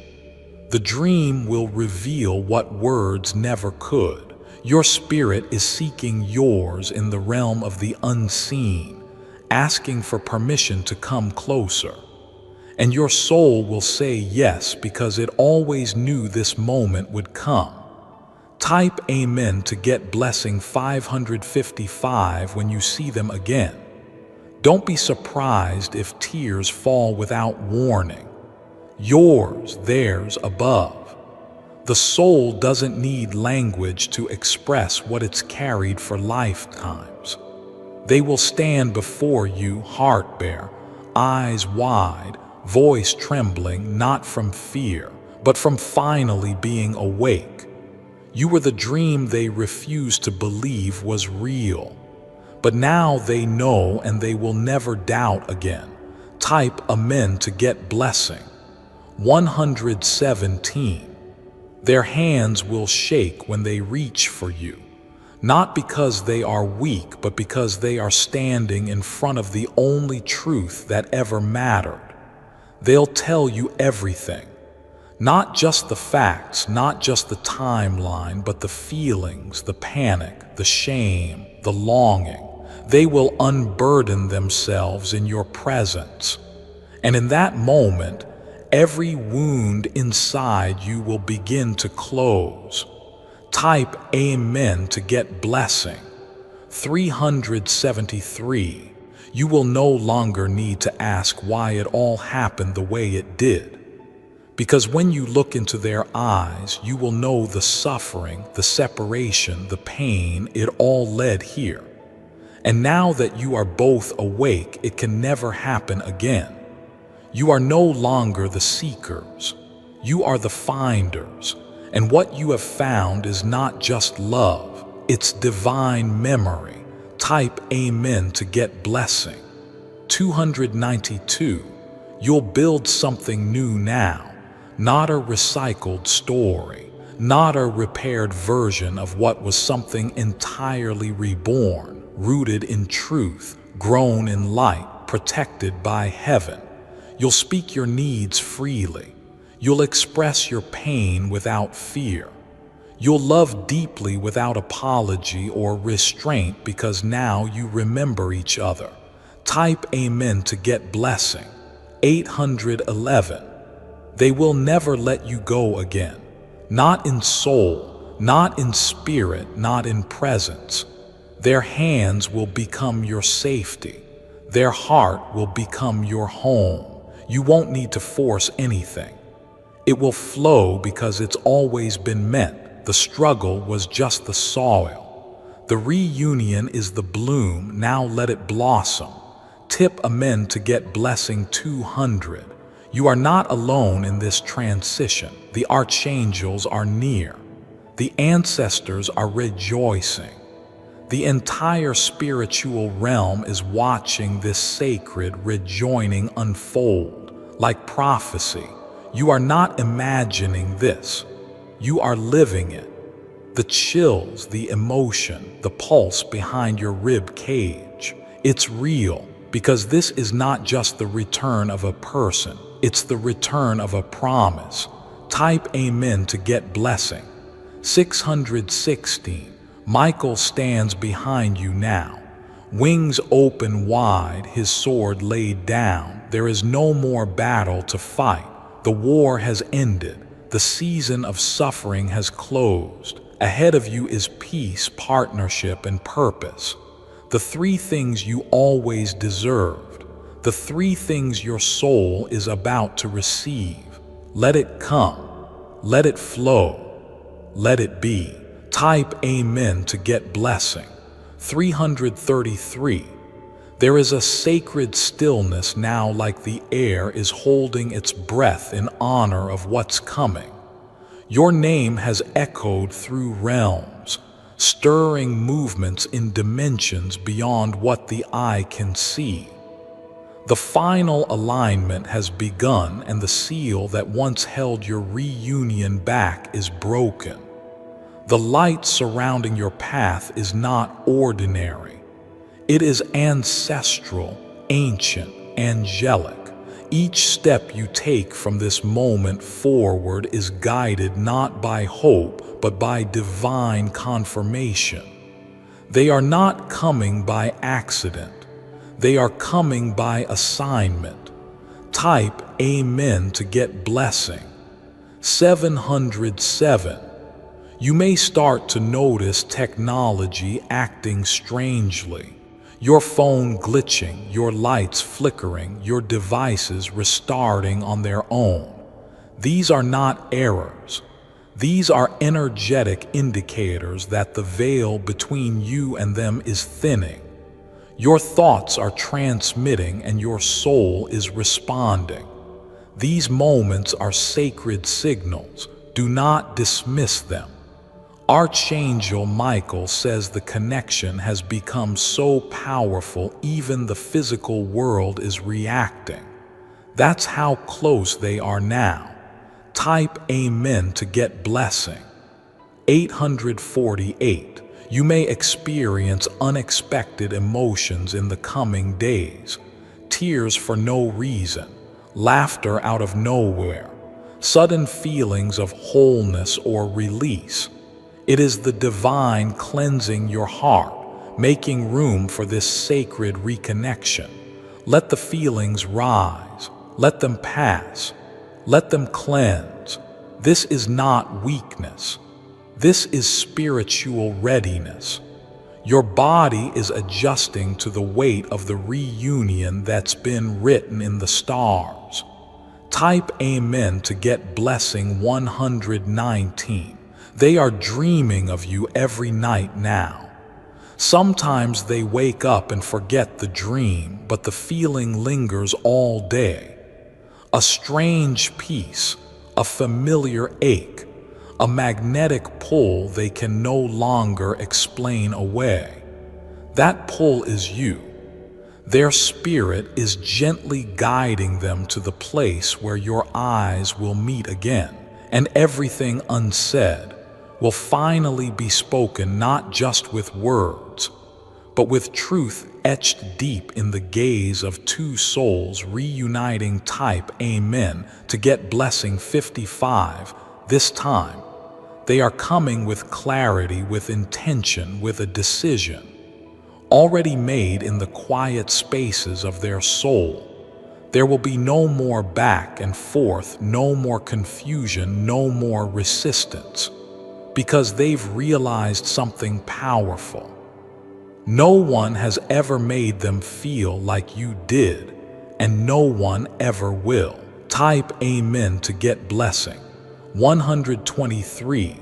The dream will reveal what words never could. Your spirit is seeking yours in the realm of the unseen, asking for permission to come closer. And your soul will say yes because it always knew this moment would come. Type amen to get blessing 555 when you see them again. Don't be surprised if tears fall without warning. Yours, theirs above. The soul doesn't need language to express what it's carried for lifetimes. They will stand before you, heart bare, eyes wide, voice trembling, not from fear, but from finally being awake. You were the dream they refused to believe was real. But now they know, and they will never doubt again. Type amen to get blessing. 117. Their hands will shake when they reach for you, not because they are weak, but because they are standing in front of the only truth that ever mattered. They'll tell you everything, not just the facts, not just the timeline, but the feelings, the panic, the shame, the longing. They will unburden themselves in your presence. And in that moment, every wound inside you will begin to close. Type amen to get blessing. 373. You will no longer need to ask why it all happened the way it did. Because when you look into their eyes, you will know the suffering, the separation, the pain, it all led here. And now that you are both awake, it can never happen again. You are no longer the seekers. You are the finders. And what you have found is not just love, it's divine memory. Type amen to get blessing. 292. You'll build something new now, not a recycled story, not a repaired version of what was something entirely reborn, rooted in truth, grown in light, protected by heaven. You'll speak your needs freely. You'll express your pain without fear. You'll love deeply without apology or restraint because now you remember each other. Type amen to get blessing. 811. They will never let you go again. Not in soul, not in spirit, not in presence. Their hands will become your safety. Their heart will become your home. You won't need to force anything. It will flow because it's always been meant. The struggle was just the soil. The reunion is the bloom. Now let it blossom. Tip amen to get blessing 200. You are not alone in this transition. The archangels are near. The ancestors are rejoicing. The entire spiritual realm is watching this sacred rejoining unfold. Like prophecy, you are not imagining this. You are living it. The chills, the emotion, the pulse behind your rib cage. It's real because this is not just the return of a person. It's the return of a promise. Type amen to get blessing. 616. Michael stands behind you now. Wings open wide, his sword laid down. There is no more battle to fight. The war has ended. The season of suffering has closed. Ahead of you is peace, partnership, and purpose. The three things you always deserved. The three things your soul is about to receive. Let it come. Let it flow. Let it be. Type amen to get blessing. 333. There is a sacred stillness now, like the air is holding its breath in honor of what's coming. Your name has echoed through realms, stirring movements in dimensions beyond what the eye can see. The final alignment has begun, and the seal that once held your reunion back is broken. The light surrounding your path is not ordinary. It is ancestral, ancient, angelic. Each step you take from this moment forward is guided not by hope, but by divine confirmation. They are not coming by accident. They are coming by assignment. Type Amen to get blessing. 707. You may start to notice technology acting strangely. Your phone glitching, your lights flickering, your devices restarting on their own. These are not errors. These are energetic indicators that the veil between you and them is thinning. Your thoughts are transmitting and your soul is responding. These moments are sacred signals. Do not dismiss them. Archangel Michael says the connection has become so powerful even the physical world is reacting. That's how close they are now. Type Amen to get blessing. 848. You may experience unexpected emotions in the coming days. Tears for no reason, laughter out of nowhere, sudden feelings of wholeness or release. It is the divine cleansing your heart, making room for this sacred reconnection. Let the feelings rise. Let them pass. Let them cleanse. This is not weakness. This is spiritual readiness. Your body is adjusting to the weight of the reunion that's been written in the stars. Type Amen to get blessing 119. They are dreaming of you every night now. Sometimes they wake up and forget the dream, but the feeling lingers all day. A strange peace, a familiar ache, a magnetic pull they can no longer explain away. That pull is you. Their spirit is gently guiding them to the place where your eyes will meet again, and everything unsaid will finally be spoken, not just with words, but with truth etched deep in the gaze of two souls reuniting. Type Amen to get blessing 55. This time, they are coming with clarity, with intention, with a decision already made in the quiet spaces of their soul. There will be no more back and forth, no more confusion, no more resistance, because they've realized something powerful. No one has ever made them feel like you did, and no one ever will. Type Amen to get blessing. 123.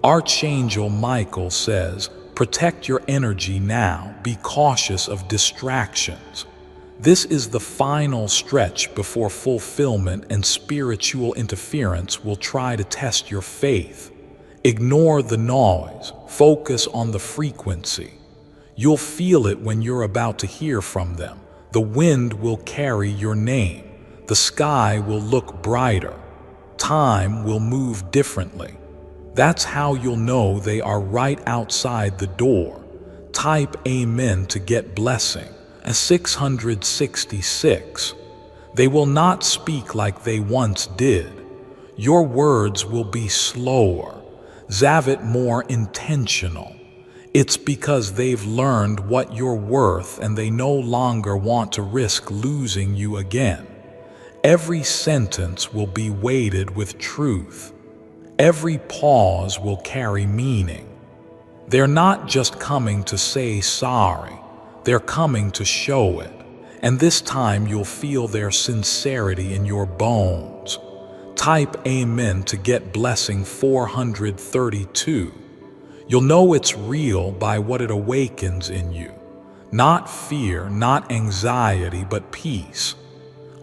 Archangel Michael says, protect your energy now, be cautious of distractions. This is the final stretch before fulfillment and spiritual interference will try to test your faith. Ignore the noise, focus on the frequency. You'll feel it when you're about to hear from them. The wind will carry your name. The sky will look brighter. Time will move differently. That's how you'll know they are right outside the door. Type Amen to get blessing. 666. They will not speak like they once did. Your words will be slower, more intentional. It's because they've learned what you're worth and they no longer want to risk losing you again. Every sentence will be weighted with truth. Every pause will carry meaning. They're not just coming to say sorry, they're coming to show it. And this time you'll feel their sincerity in your bones. Type Amen to get blessing 432. You'll know it's real by what it awakens in you. Not fear, not anxiety, but peace.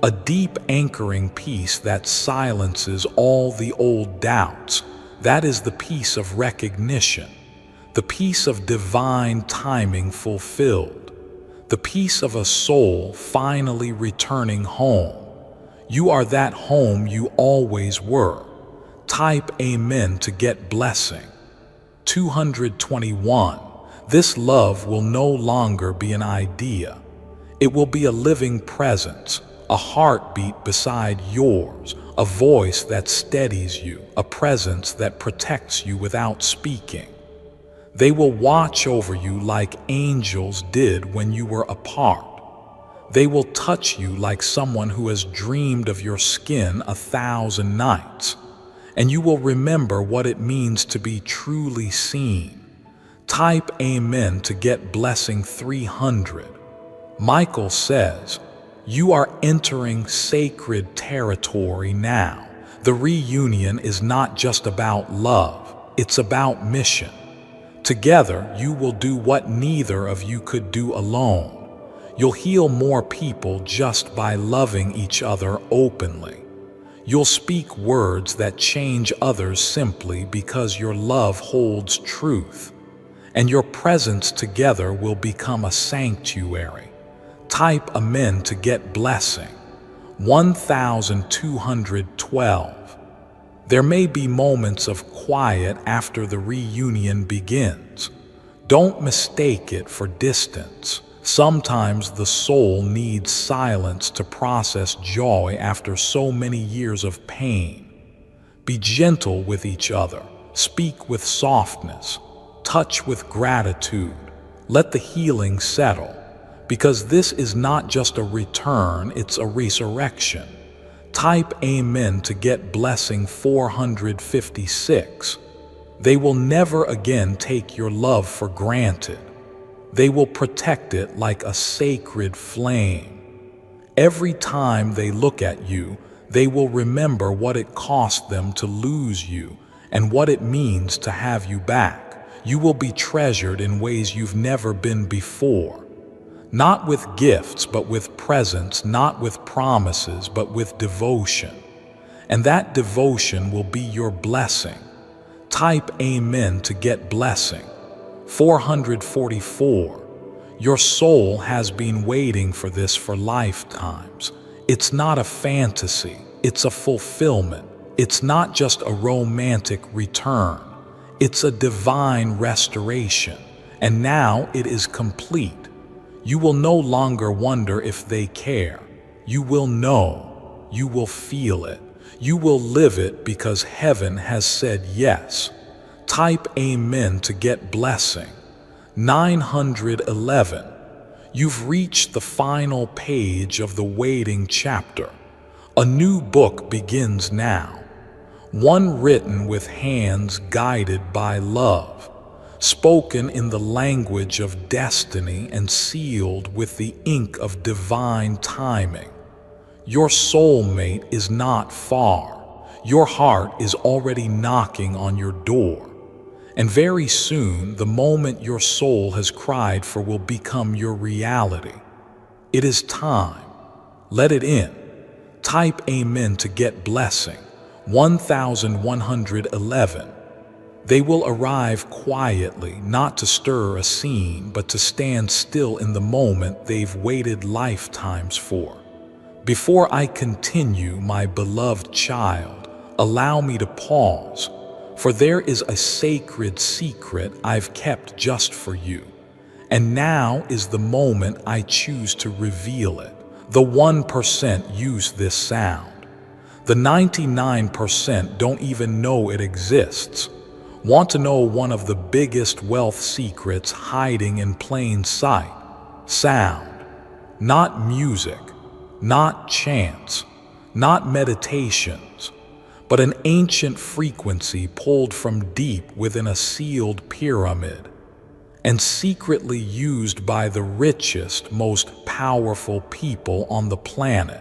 A deep anchoring peace that silences all the old doubts. That is the peace of recognition, the peace of divine timing fulfilled, the peace of a soul finally returning home. You are that home you always were. Type Amen to get blessing. 221. This love will no longer be an idea. It will be a living presence, a heartbeat beside yours, a voice that steadies you, a presence that protects you without speaking. They will watch over you like angels did when you were apart. They will touch you like someone who has dreamed of your skin 1,000 nights, and you will remember what it means to be truly seen. Type Amen to get blessing 300. Michael says, you are entering sacred territory now. The reunion is not just about love, it's about mission. Together, you will do what neither of you could do alone. You'll heal more people just by loving each other openly. You'll speak words that change others simply because your love holds truth. And your presence together will become a sanctuary. Type Amen to get blessing. 1212. There may be moments of quiet after the reunion begins. Don't mistake it for distance. Sometimes the soul needs silence to process joy after so many years of pain. Be gentle with each other. Speak with softness. Touch with gratitude. Let the healing settle. Because this is not just a return, it's a resurrection. Type Amen to get blessing 456. They will never again take your love for granted. They will protect it like a sacred flame. Every time they look at you, they will remember what it cost them to lose you and what it means to have you back. You will be treasured in ways you've never been before. Not with gifts, but with presence, not with promises, but with devotion. And that devotion will be your blessing. Type Amen to get blessing. 444. Your soul has been waiting for this for lifetimes. It's not a fantasy, it's a fulfillment. It's not just a romantic return. It's a divine restoration. And now it is complete. You will no longer wonder if they care. You will know. You will feel it. You will live it because heaven has said yes. Type Amen to get blessing. 911. You've reached the final page of the waiting chapter. A new book begins now. One written with hands guided by love, spoken in the language of destiny and sealed with the ink of divine timing. Your soulmate is not far. Your heart is already knocking on your door. And very soon, the moment your soul has cried for will become your reality. It is time. Let it in. Type Amen to get blessing. 1111. They will arrive quietly, not to stir a scene, but to stand still in the moment they've waited lifetimes for. Before I continue, my beloved child, allow me to pause, for there is a sacred secret I've kept just for you. And now is the moment I choose to reveal it. The 1% use this sound. The 99% don't even know it exists. Want to know one of the biggest wealth secrets hiding in plain sight? Sound. Not music, not chants, not meditations, but an ancient frequency pulled from deep within a sealed pyramid and secretly used by the richest, most powerful people on the planet.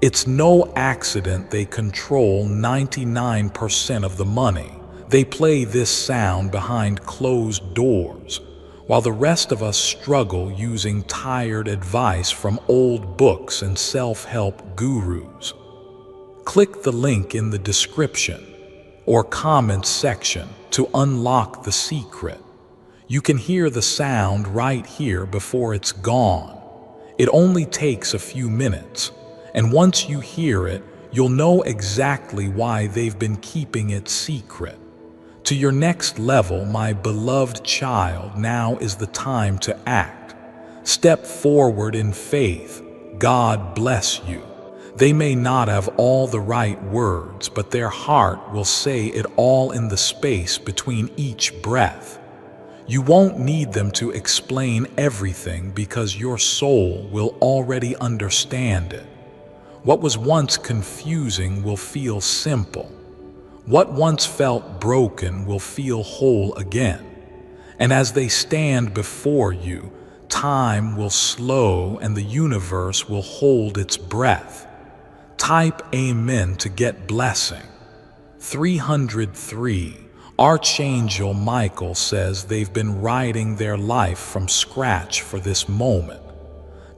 It's no accident they control 99% of the money. They play this sound behind closed doors, while the rest of us struggle using tired advice from old books and self-help gurus. Click the link in the description or comment section to unlock the secret. You can hear the sound right here before it's gone. It only takes a few minutes, and once you hear it, you'll know exactly why they've been keeping it secret. To your next level, my beloved child, now is the time to act. Step forward in faith. God bless you. They may not have all the right words, but their heart will say it all in the space between each breath. You won't need them to explain everything because your soul will already understand it. What was once confusing will feel simple. What once felt broken will feel whole again. And as they stand before you, time will slow and the universe will hold its breath. Type Amen to get blessing. 303. Archangel Michael says they've been writing their life from scratch for this moment.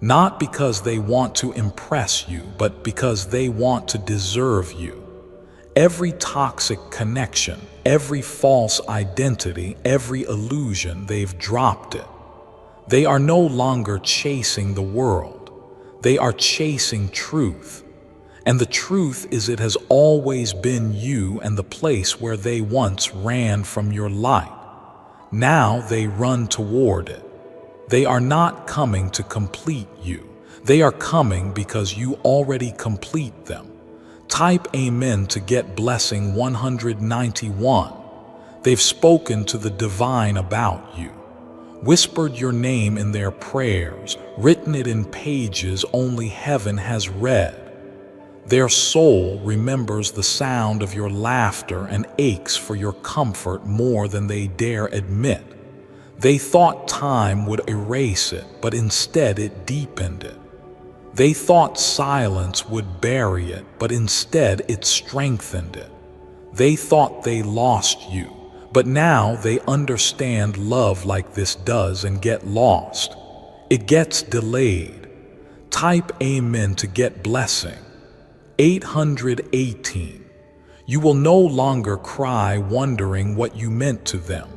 Not because they want to impress you, but because they want to deserve you. Every toxic connection, every false identity, every illusion, they've dropped it. They are no longer chasing the world. They are chasing truth. And the truth is it has always been you and the place where they once ran from your light. Now they run toward it. They are not coming to complete you. They are coming because you already complete them. Type Amen to get blessing 191. They've spoken to the divine about you, whispered your name in their prayers, written it in pages only heaven has read. Their soul remembers the sound of your laughter and aches for your comfort more than they dare admit. They thought time would erase it, but instead it deepened it. They thought silence would bury it, but instead it strengthened it. They thought they lost you, but now they understand love like this does and get lost. It gets delayed. Type Amen to get blessing. 818. You will no longer cry wondering what you meant to them.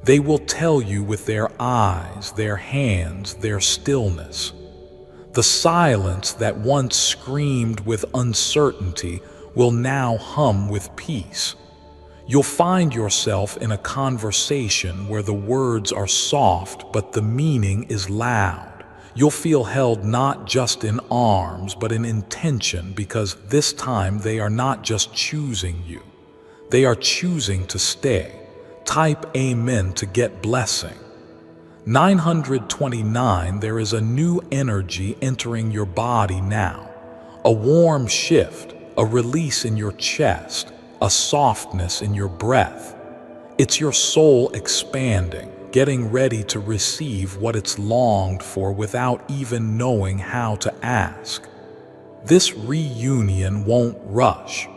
They will tell you with their eyes, their hands, their stillness. The silence that once screamed with uncertainty will now hum with peace. You'll find yourself in a conversation where the words are soft, but the meaning is loud. You'll feel held not just in arms, but in intention, because this time they are not just choosing you. They are choosing to stay. Type Amen to get blessing. 929. There is a new energy entering your body now. A warm shift, a release in your chest, a softness in your breath. It's your soul expanding, getting ready to receive what it's longed for without even knowing how to ask. This reunion won't rush.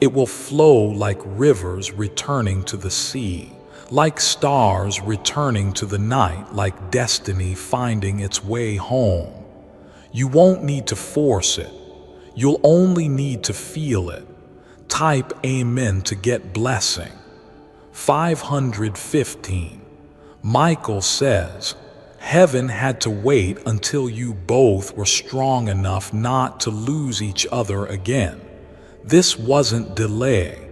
It will flow like rivers returning to the sea, like stars returning to the night, like destiny finding its way home. You won't need to force it. You'll only need to feel it. Type Amen to get blessing. 515. Michael says, heaven had to wait until you both were strong enough not to lose each other again. This wasn't delay.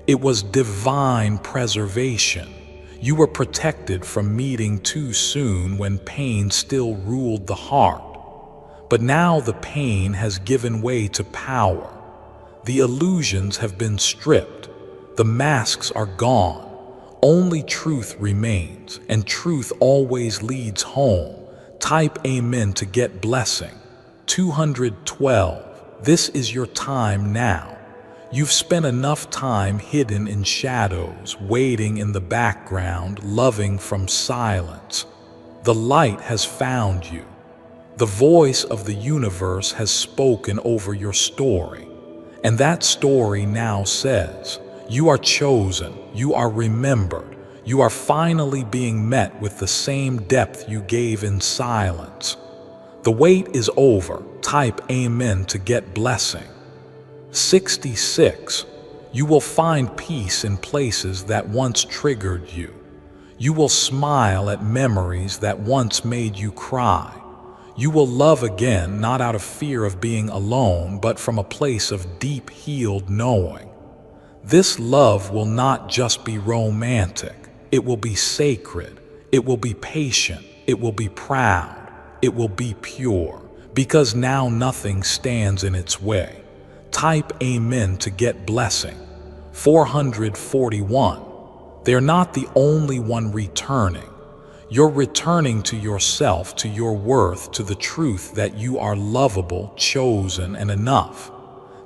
It was divine preservation. You were protected from meeting too soon when pain still ruled the heart. But now the pain has given way to power. The illusions have been stripped. The masks are gone. Only truth remains, and truth always leads home. Type Amen to get blessing. 212. This is your time now. You've spent enough time hidden in shadows, waiting in the background, loving from silence. The light has found you. The voice of the universe has spoken over your story. And that story now says, you are chosen, you are remembered, You are finally being met with the same depth you gave in silence. The wait is over. Type amen to get blessing. 66. You will find peace in places that once triggered you. You will smile at memories that once made you cry. You will love again, not out of fear of being alone, but from a place of deep healed knowing. This love will not just be romantic. It will be sacred. It will be patient. It will be proud. It will be pure, because now nothing stands in its way. Type amen to get blessing. 441. They're not the only one returning. You're returning to yourself, to your worth, to the truth that you are lovable, chosen, and enough.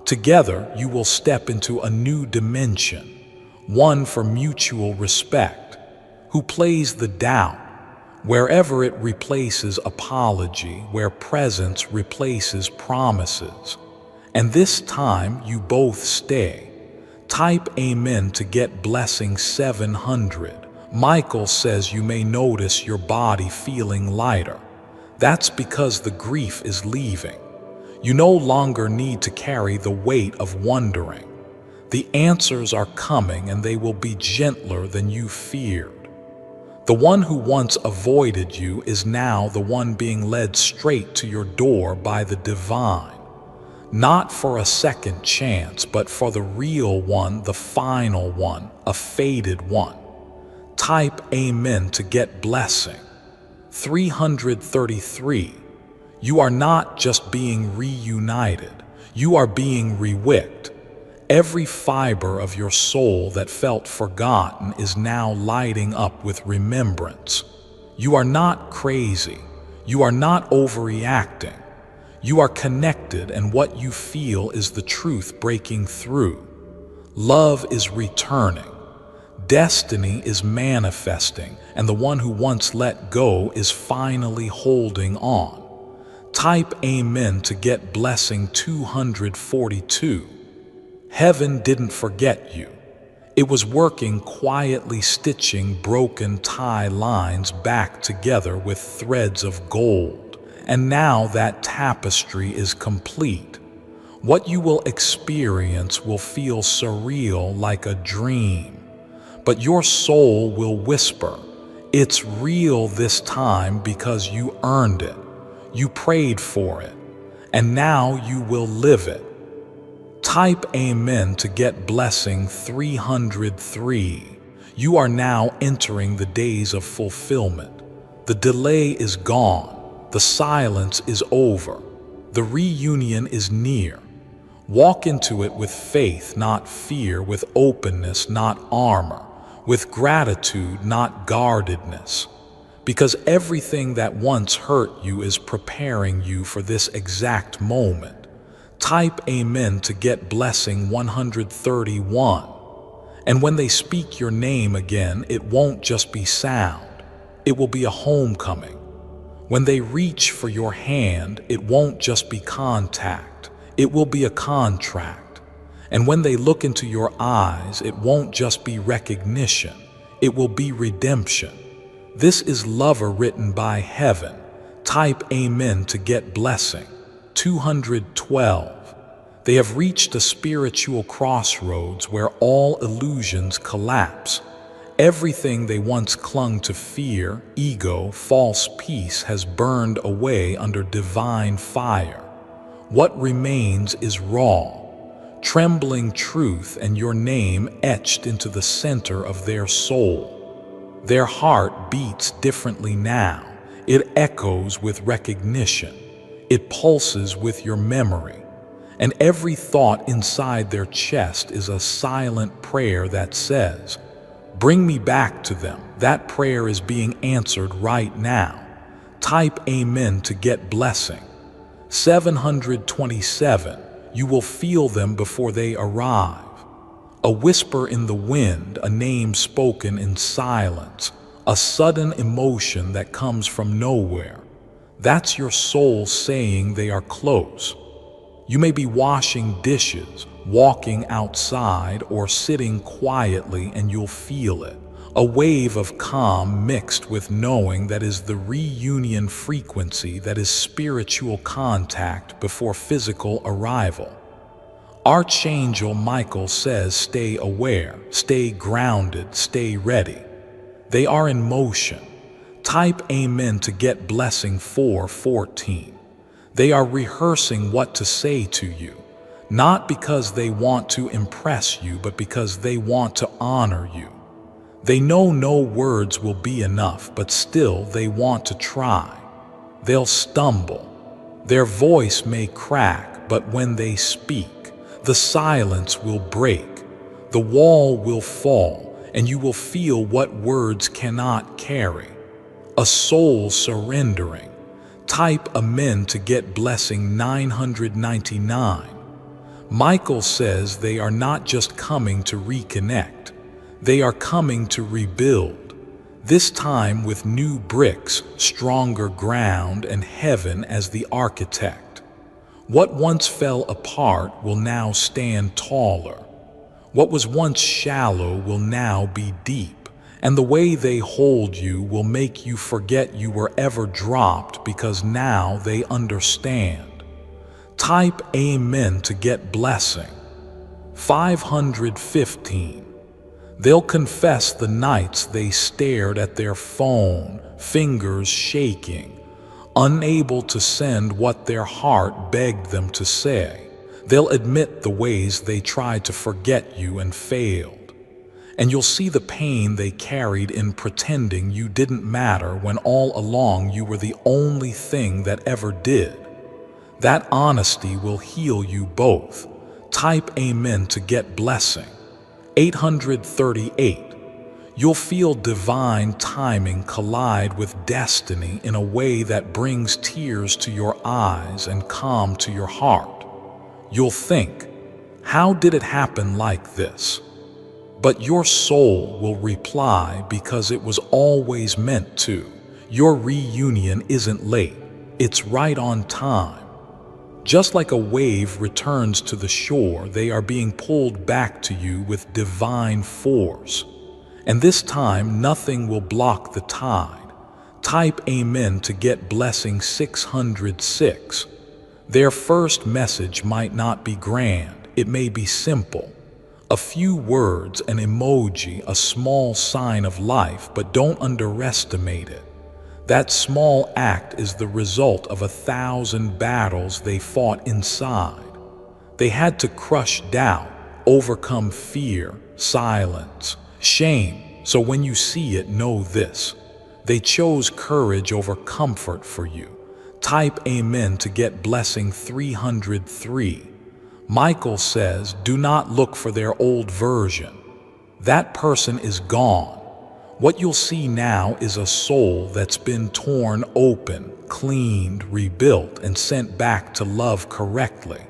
Together, you will step into a new dimension, one for mutual respect. Who plays the doubt? Wherever it replaces apology, where presence replaces promises. And this time, you both stay. Type amen to get blessing. 700. Michael says you may notice your body feeling lighter. That's because the grief is leaving. You no longer need to carry the weight of wondering. The answers are coming, and they will be gentler than you feared. The one who once avoided you is now the one being led straight to your door by the divine. Not for a second chance, but for the real one, the final one, a faded one. Type amen to get blessing. 333. You are not just being reunited. You are being rewicked. Every fiber of your soul that felt forgotten is now lighting up with remembrance. You are not crazy. You are not overreacting. You are connected, and what you feel is the truth breaking through. Love is returning. Destiny is manifesting, and the one who once let go is finally holding on. Type amen to get blessing. 242. Heaven didn't forget you. It was working quietly, stitching broken tie lines back together with threads of gold. And now that tapestry is complete. What you will experience will feel surreal, like a dream. But your soul will whisper, it's real this time because you earned it. You prayed for it. And now you will live it. Type amen to get blessing. 303. You are now entering the days of fulfillment. The delay is gone. The silence is over. The reunion is near. Walk into it with faith, not fear, with openness, not armor, with gratitude, not guardedness. Because everything that once hurt you is preparing you for this exact moment. Type amen to get blessing. 131. And when they speak your name again, it won't just be sound. It will be a homecoming. When they reach for your hand, it won't just be contact. It will be a contract. And when they look into your eyes, it won't just be recognition. It will be redemption. This is lover written by heaven. Type amen to get blessing. 212. They have reached a spiritual crossroads where all illusions collapse. Everything they once clung to, fear, ego, false peace, has burned away under divine fire. What remains is raw, trembling truth, and your name etched into the center of their soul. Their heart beats differently now. It echoes with recognition. It pulses with your memory. And every thought inside their chest is a silent prayer that says, bring me back to them. That prayer is being answered right now. Type amen to get blessing. 727. You will feel them before they arrive. A whisper in the wind, a name spoken in silence, a sudden emotion that comes from nowhere. That's your soul saying they are close. You may be washing dishes, walking outside, or sitting quietly, and you'll feel it. A wave of calm mixed with knowing that is the reunion frequency that is spiritual contact before physical arrival. Archangel Michael says stay aware, stay grounded, stay ready. They are in motion. Type Amen to get blessing 414. They are rehearsing what to say to you, not because they want to impress you, but because they want to honor you. They know no words will be enough, but still they want to try. They'll stumble. Their voice may crack, but when they speak, the silence will break. The wall will fall, and you will feel what words cannot carry. A soul surrendering. Type Amen to get blessing 999. Michael says they are not just coming to reconnect. They are coming to rebuild, this time with new bricks, stronger ground, and heaven as the architect. What once fell apart will now stand taller. What was once shallow will now be deep, and the way they hold you will make you forget you were ever dropped because now they understand. Type Amen to get blessing. 515. They'll confess the nights they stared at their phone, fingers shaking, unable to send what their heart begged them to say. They'll admit the ways they tried to forget you and failed. And you'll see the pain they carried in pretending you didn't matter when all along you were the only thing that ever did. That honesty will heal you both. Type Amen to get blessing. 838. You'll feel divine timing collide with destiny in a way that brings tears to your eyes and calm to your heart. You'll think, how did it happen like this? But your soul will reply, because it was always meant to. Your reunion isn't late, it's right on time. Just like a wave returns to the shore, they are being pulled back to you with divine force. And this time, nothing will block the tide. Type Amen to get blessing 606. Their first message might not be grand, it may be simple. A few words, an emoji, a small sign of life, but don't underestimate it. That small act is the result of 1,000 battles they fought inside. They had to crush doubt, overcome fear, silence, shame. So when you see it, know this: they chose courage over comfort for you. Type Amen to get blessing 303. Michael says, do not look for their old version. That person is gone. What you'll see now is a soul that's been torn open, cleaned, rebuilt, and sent back to love correctly.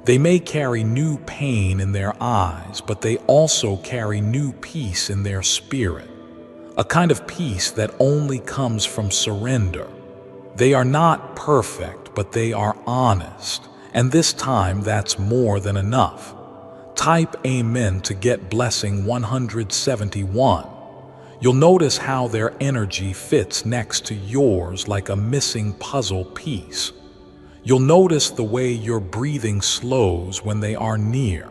They may carry new pain in their eyes, but they also carry new peace in their spirit. A kind of peace that only comes from surrender. They are not perfect, but they are honest. And this time, that's more than enough. Type Amen to get blessing 171. You'll notice how their energy fits next to yours like a missing puzzle piece. You'll notice the way your breathing slows when they are near.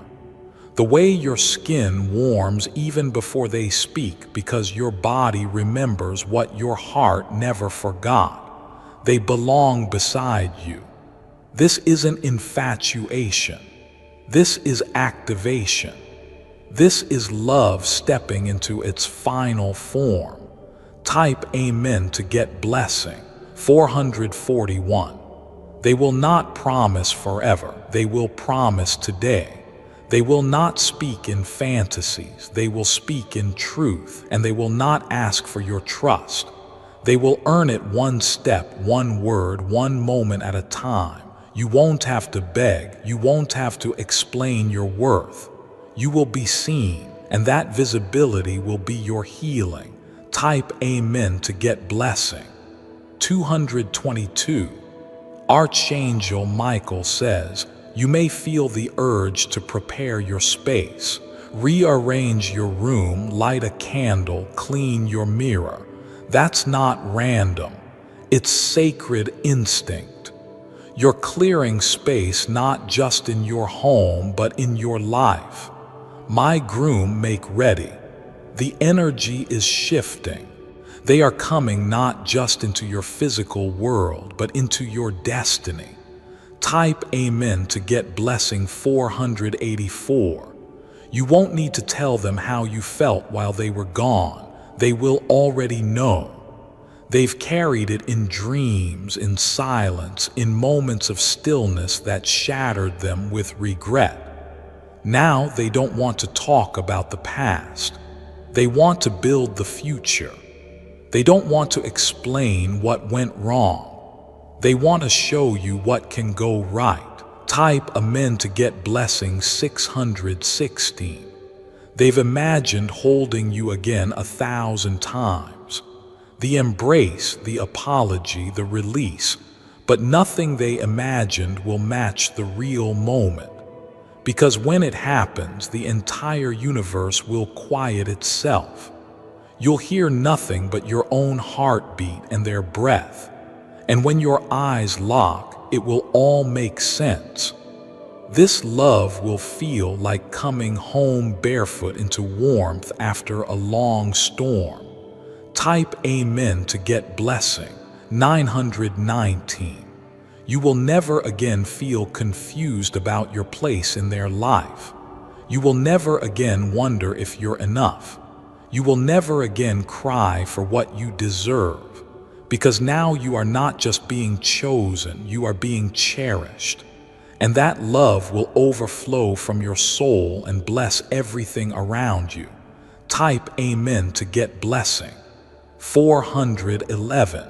The way your skin warms even before they speak, because your body remembers what your heart never forgot. They belong beside you. This isn't infatuation. This is activation. This is love stepping into its final form. Type Amen to get blessing. 441. They will not promise forever. They will promise today. They will not speak in fantasies. They will speak in truth, and they will not ask for your trust. They will earn it one step, one word, one moment at a time. You won't have to beg. You won't have to explain your worth. You will be seen, and that visibility will be your healing. Type Amen to get blessing. 222. Archangel Michael says, you may feel the urge to prepare your space. Rearrange your room, light a candle, clean your mirror. That's not random. It's sacred instinct. You're clearing space not just in your home, but in your life. My groom, make ready. The energy is shifting. They are coming not just into your physical world, but into your destiny. Type Amen to get blessing 484. You won't need to tell them how you felt while they were gone. They will already know. They've carried it in dreams, in silence, in moments of stillness that shattered them with regret. Now they don't want to talk about the past. They want to build the future. They don't want to explain what went wrong. They want to show you what can go right. Type Amen to get blessing 616. They've imagined holding you again 1,000 times. The embrace, the apology, the release, but nothing they imagined will match the real moment. Because when it happens, the entire universe will quiet itself. You'll hear nothing but your own heartbeat and their breath. And when your eyes lock, it will all make sense. This love will feel like coming home barefoot into warmth after a long storm. Type Amen to get blessing 919. You will never again feel confused about your place in their life. You will never again wonder if you're enough. You will never again cry for what you deserve, because now you are not just being chosen, you are being cherished. And that love will overflow from your soul and bless everything around you. Type Amen to get blessing 411.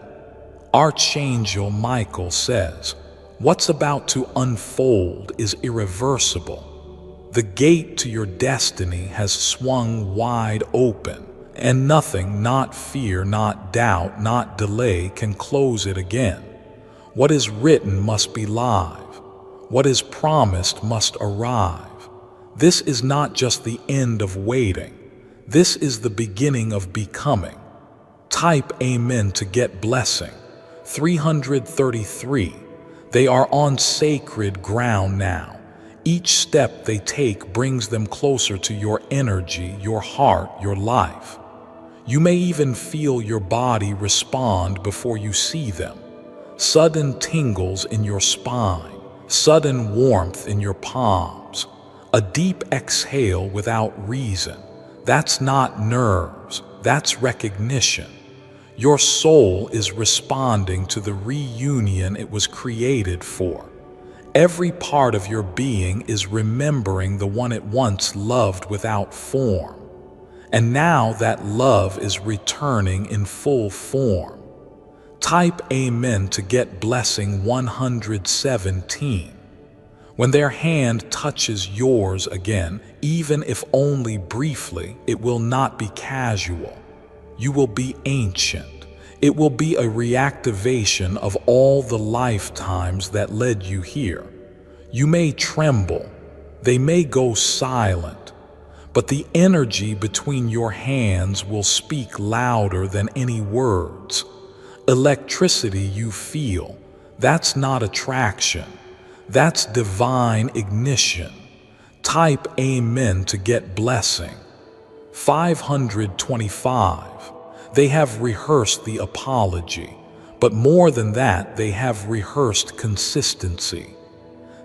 Archangel Michael says, what's about to unfold is irreversible. The gate to your destiny has swung wide open, and nothing, not fear, not doubt, not delay, can close it again. What is written must be live. What is promised must arrive. This is not just the end of waiting. This is the beginning of becoming. Type Amen to get blessing 333. They are on sacred ground now. Each step they take brings them closer to your energy, your heart, your life. You may even feel your body respond before you see them. Sudden tingles in your spine, sudden warmth in your palms, a deep exhale without reason. That's not nerves, that's recognition. Your soul is responding to the reunion it was created for. Every part of your being is remembering the one it once loved without form. And now that love is returning in full form. Type Amen to get blessing 117. When their hand touches yours again, even if only briefly, it will not be casual. You will be ancient. It will be a reactivation of all the lifetimes that led you here. You may tremble, they may go silent, but the energy between your hands will speak louder than any words. Electricity you feel, that's not attraction, that's divine ignition. Type Amen to get blessing 525. They have rehearsed the apology, but more than that, they have rehearsed consistency.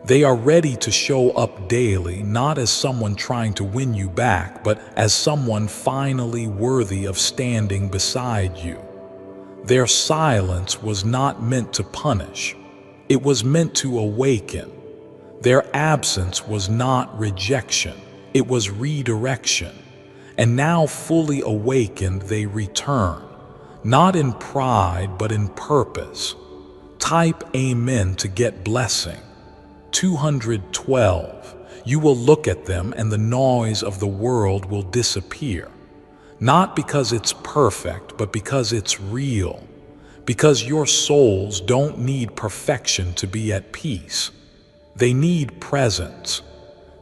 They are ready to show up daily, not as someone trying to win you back, but as someone finally worthy of standing beside you. Their silence was not meant to punish. It was meant to awaken. Their absence was not rejection. It was redirection. And now fully awakened, they return, not in pride, but in purpose. Type Amen to get blessing 212. You will look at them and the noise of the world will disappear. Not because it's perfect, but because it's real. Because your souls don't need perfection to be at peace. They need presence.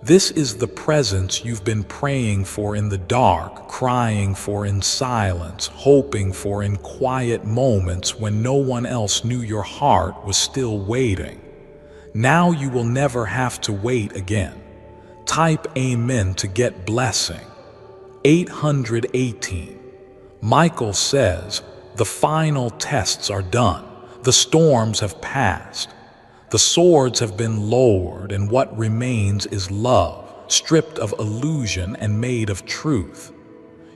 This is the presence you've been praying for in the dark, crying for in silence, hoping for in quiet moments when no one else knew your heart was still waiting. Now you will never have to wait again. Type Amen to get blessing. 818. Michael says, the final tests are done. The storms have passed. The swords have been lowered, and what remains is love, stripped of illusion and made of truth.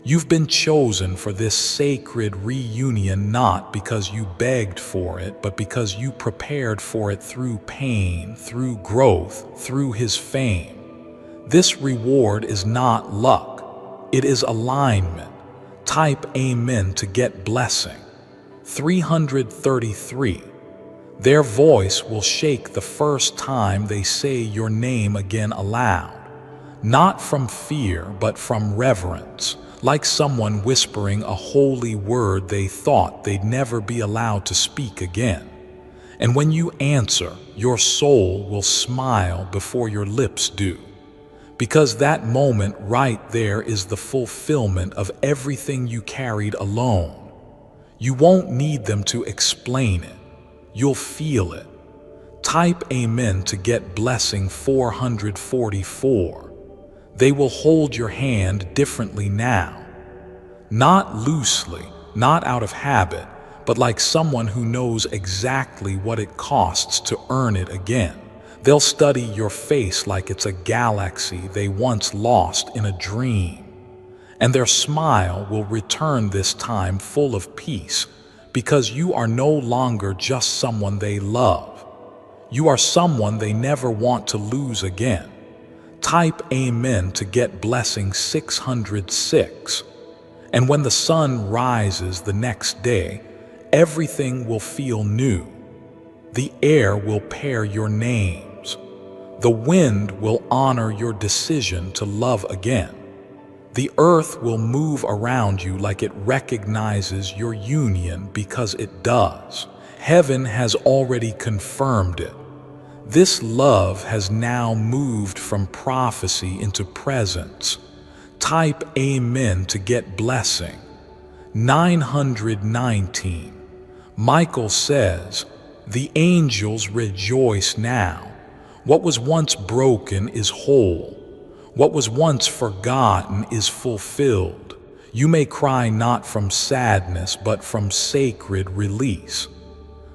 You've been chosen for this sacred reunion not because you begged for it, but because you prepared for it through pain, through growth, through His fame. This reward is not luck, it is alignment. Type Amen to get blessing. 333. Their voice will shake the first time they say your name again aloud, not from fear but from reverence, like someone whispering a holy word they thought they'd never be allowed to speak again. And when you answer, your soul will smile before your lips do, because that moment right there is the fulfillment of everything you carried alone. You won't need them to explain it. You'll feel it. Type Amen to get blessing. 444. They will hold your hand differently now. Not loosely, not out of habit, but like someone who knows exactly what it costs to earn it again. They'll study your face like it's a galaxy they once lost in a dream. And their smile will return this time full of peace, because you are no longer just someone they love. You are someone they never want to lose again. Type Amen to get blessing. 606. And when the sun rises the next day, everything will feel new. The air will pair your names. The wind will honor your decision to love again. The earth will move around you like it recognizes your union, because it does. Heaven has already confirmed it. This love has now moved from prophecy into presence. Type Amen to get blessing. 919. Michael says, the angels rejoice now. What was once broken is whole. What was once forgotten is fulfilled. You may cry not from sadness, but from sacred release.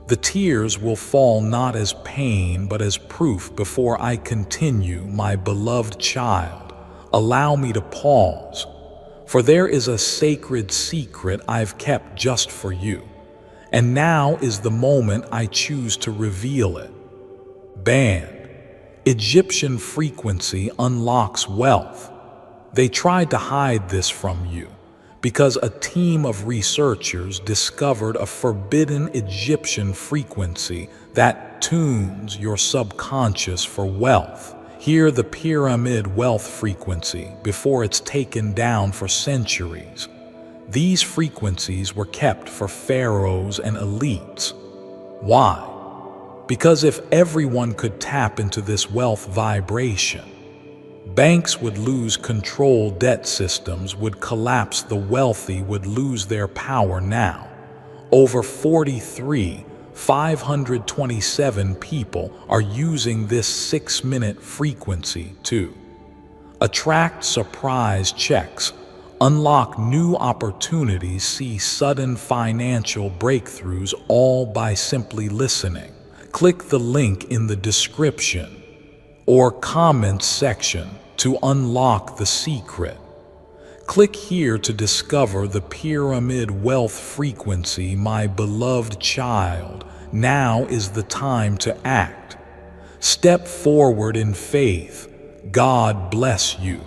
The tears will fall not as pain, but as proof. Before I continue, my beloved child, allow me to pause, for there is a sacred secret I've kept just for you, and now is the moment I choose to reveal it. Band. Egyptian frequency unlocks wealth. They tried to hide this from you because a team of researchers discovered a forbidden Egyptian frequency that tunes your subconscious for wealth. Hear the pyramid wealth frequency before it's taken down for centuries. These frequencies were kept for pharaohs and elites. Why? Because if everyone could tap into this wealth vibration, banks would lose control, debt systems would collapse, the wealthy would lose their power. Now, over 527 people are using this 6-minute frequency to attract surprise checks, unlock new opportunities, see sudden financial breakthroughs, all by simply listening. Click the link in the description or comments section to unlock the secret. Click here to discover the pyramid wealth frequency. My beloved child, now is the time to act. Step forward in faith. God bless you.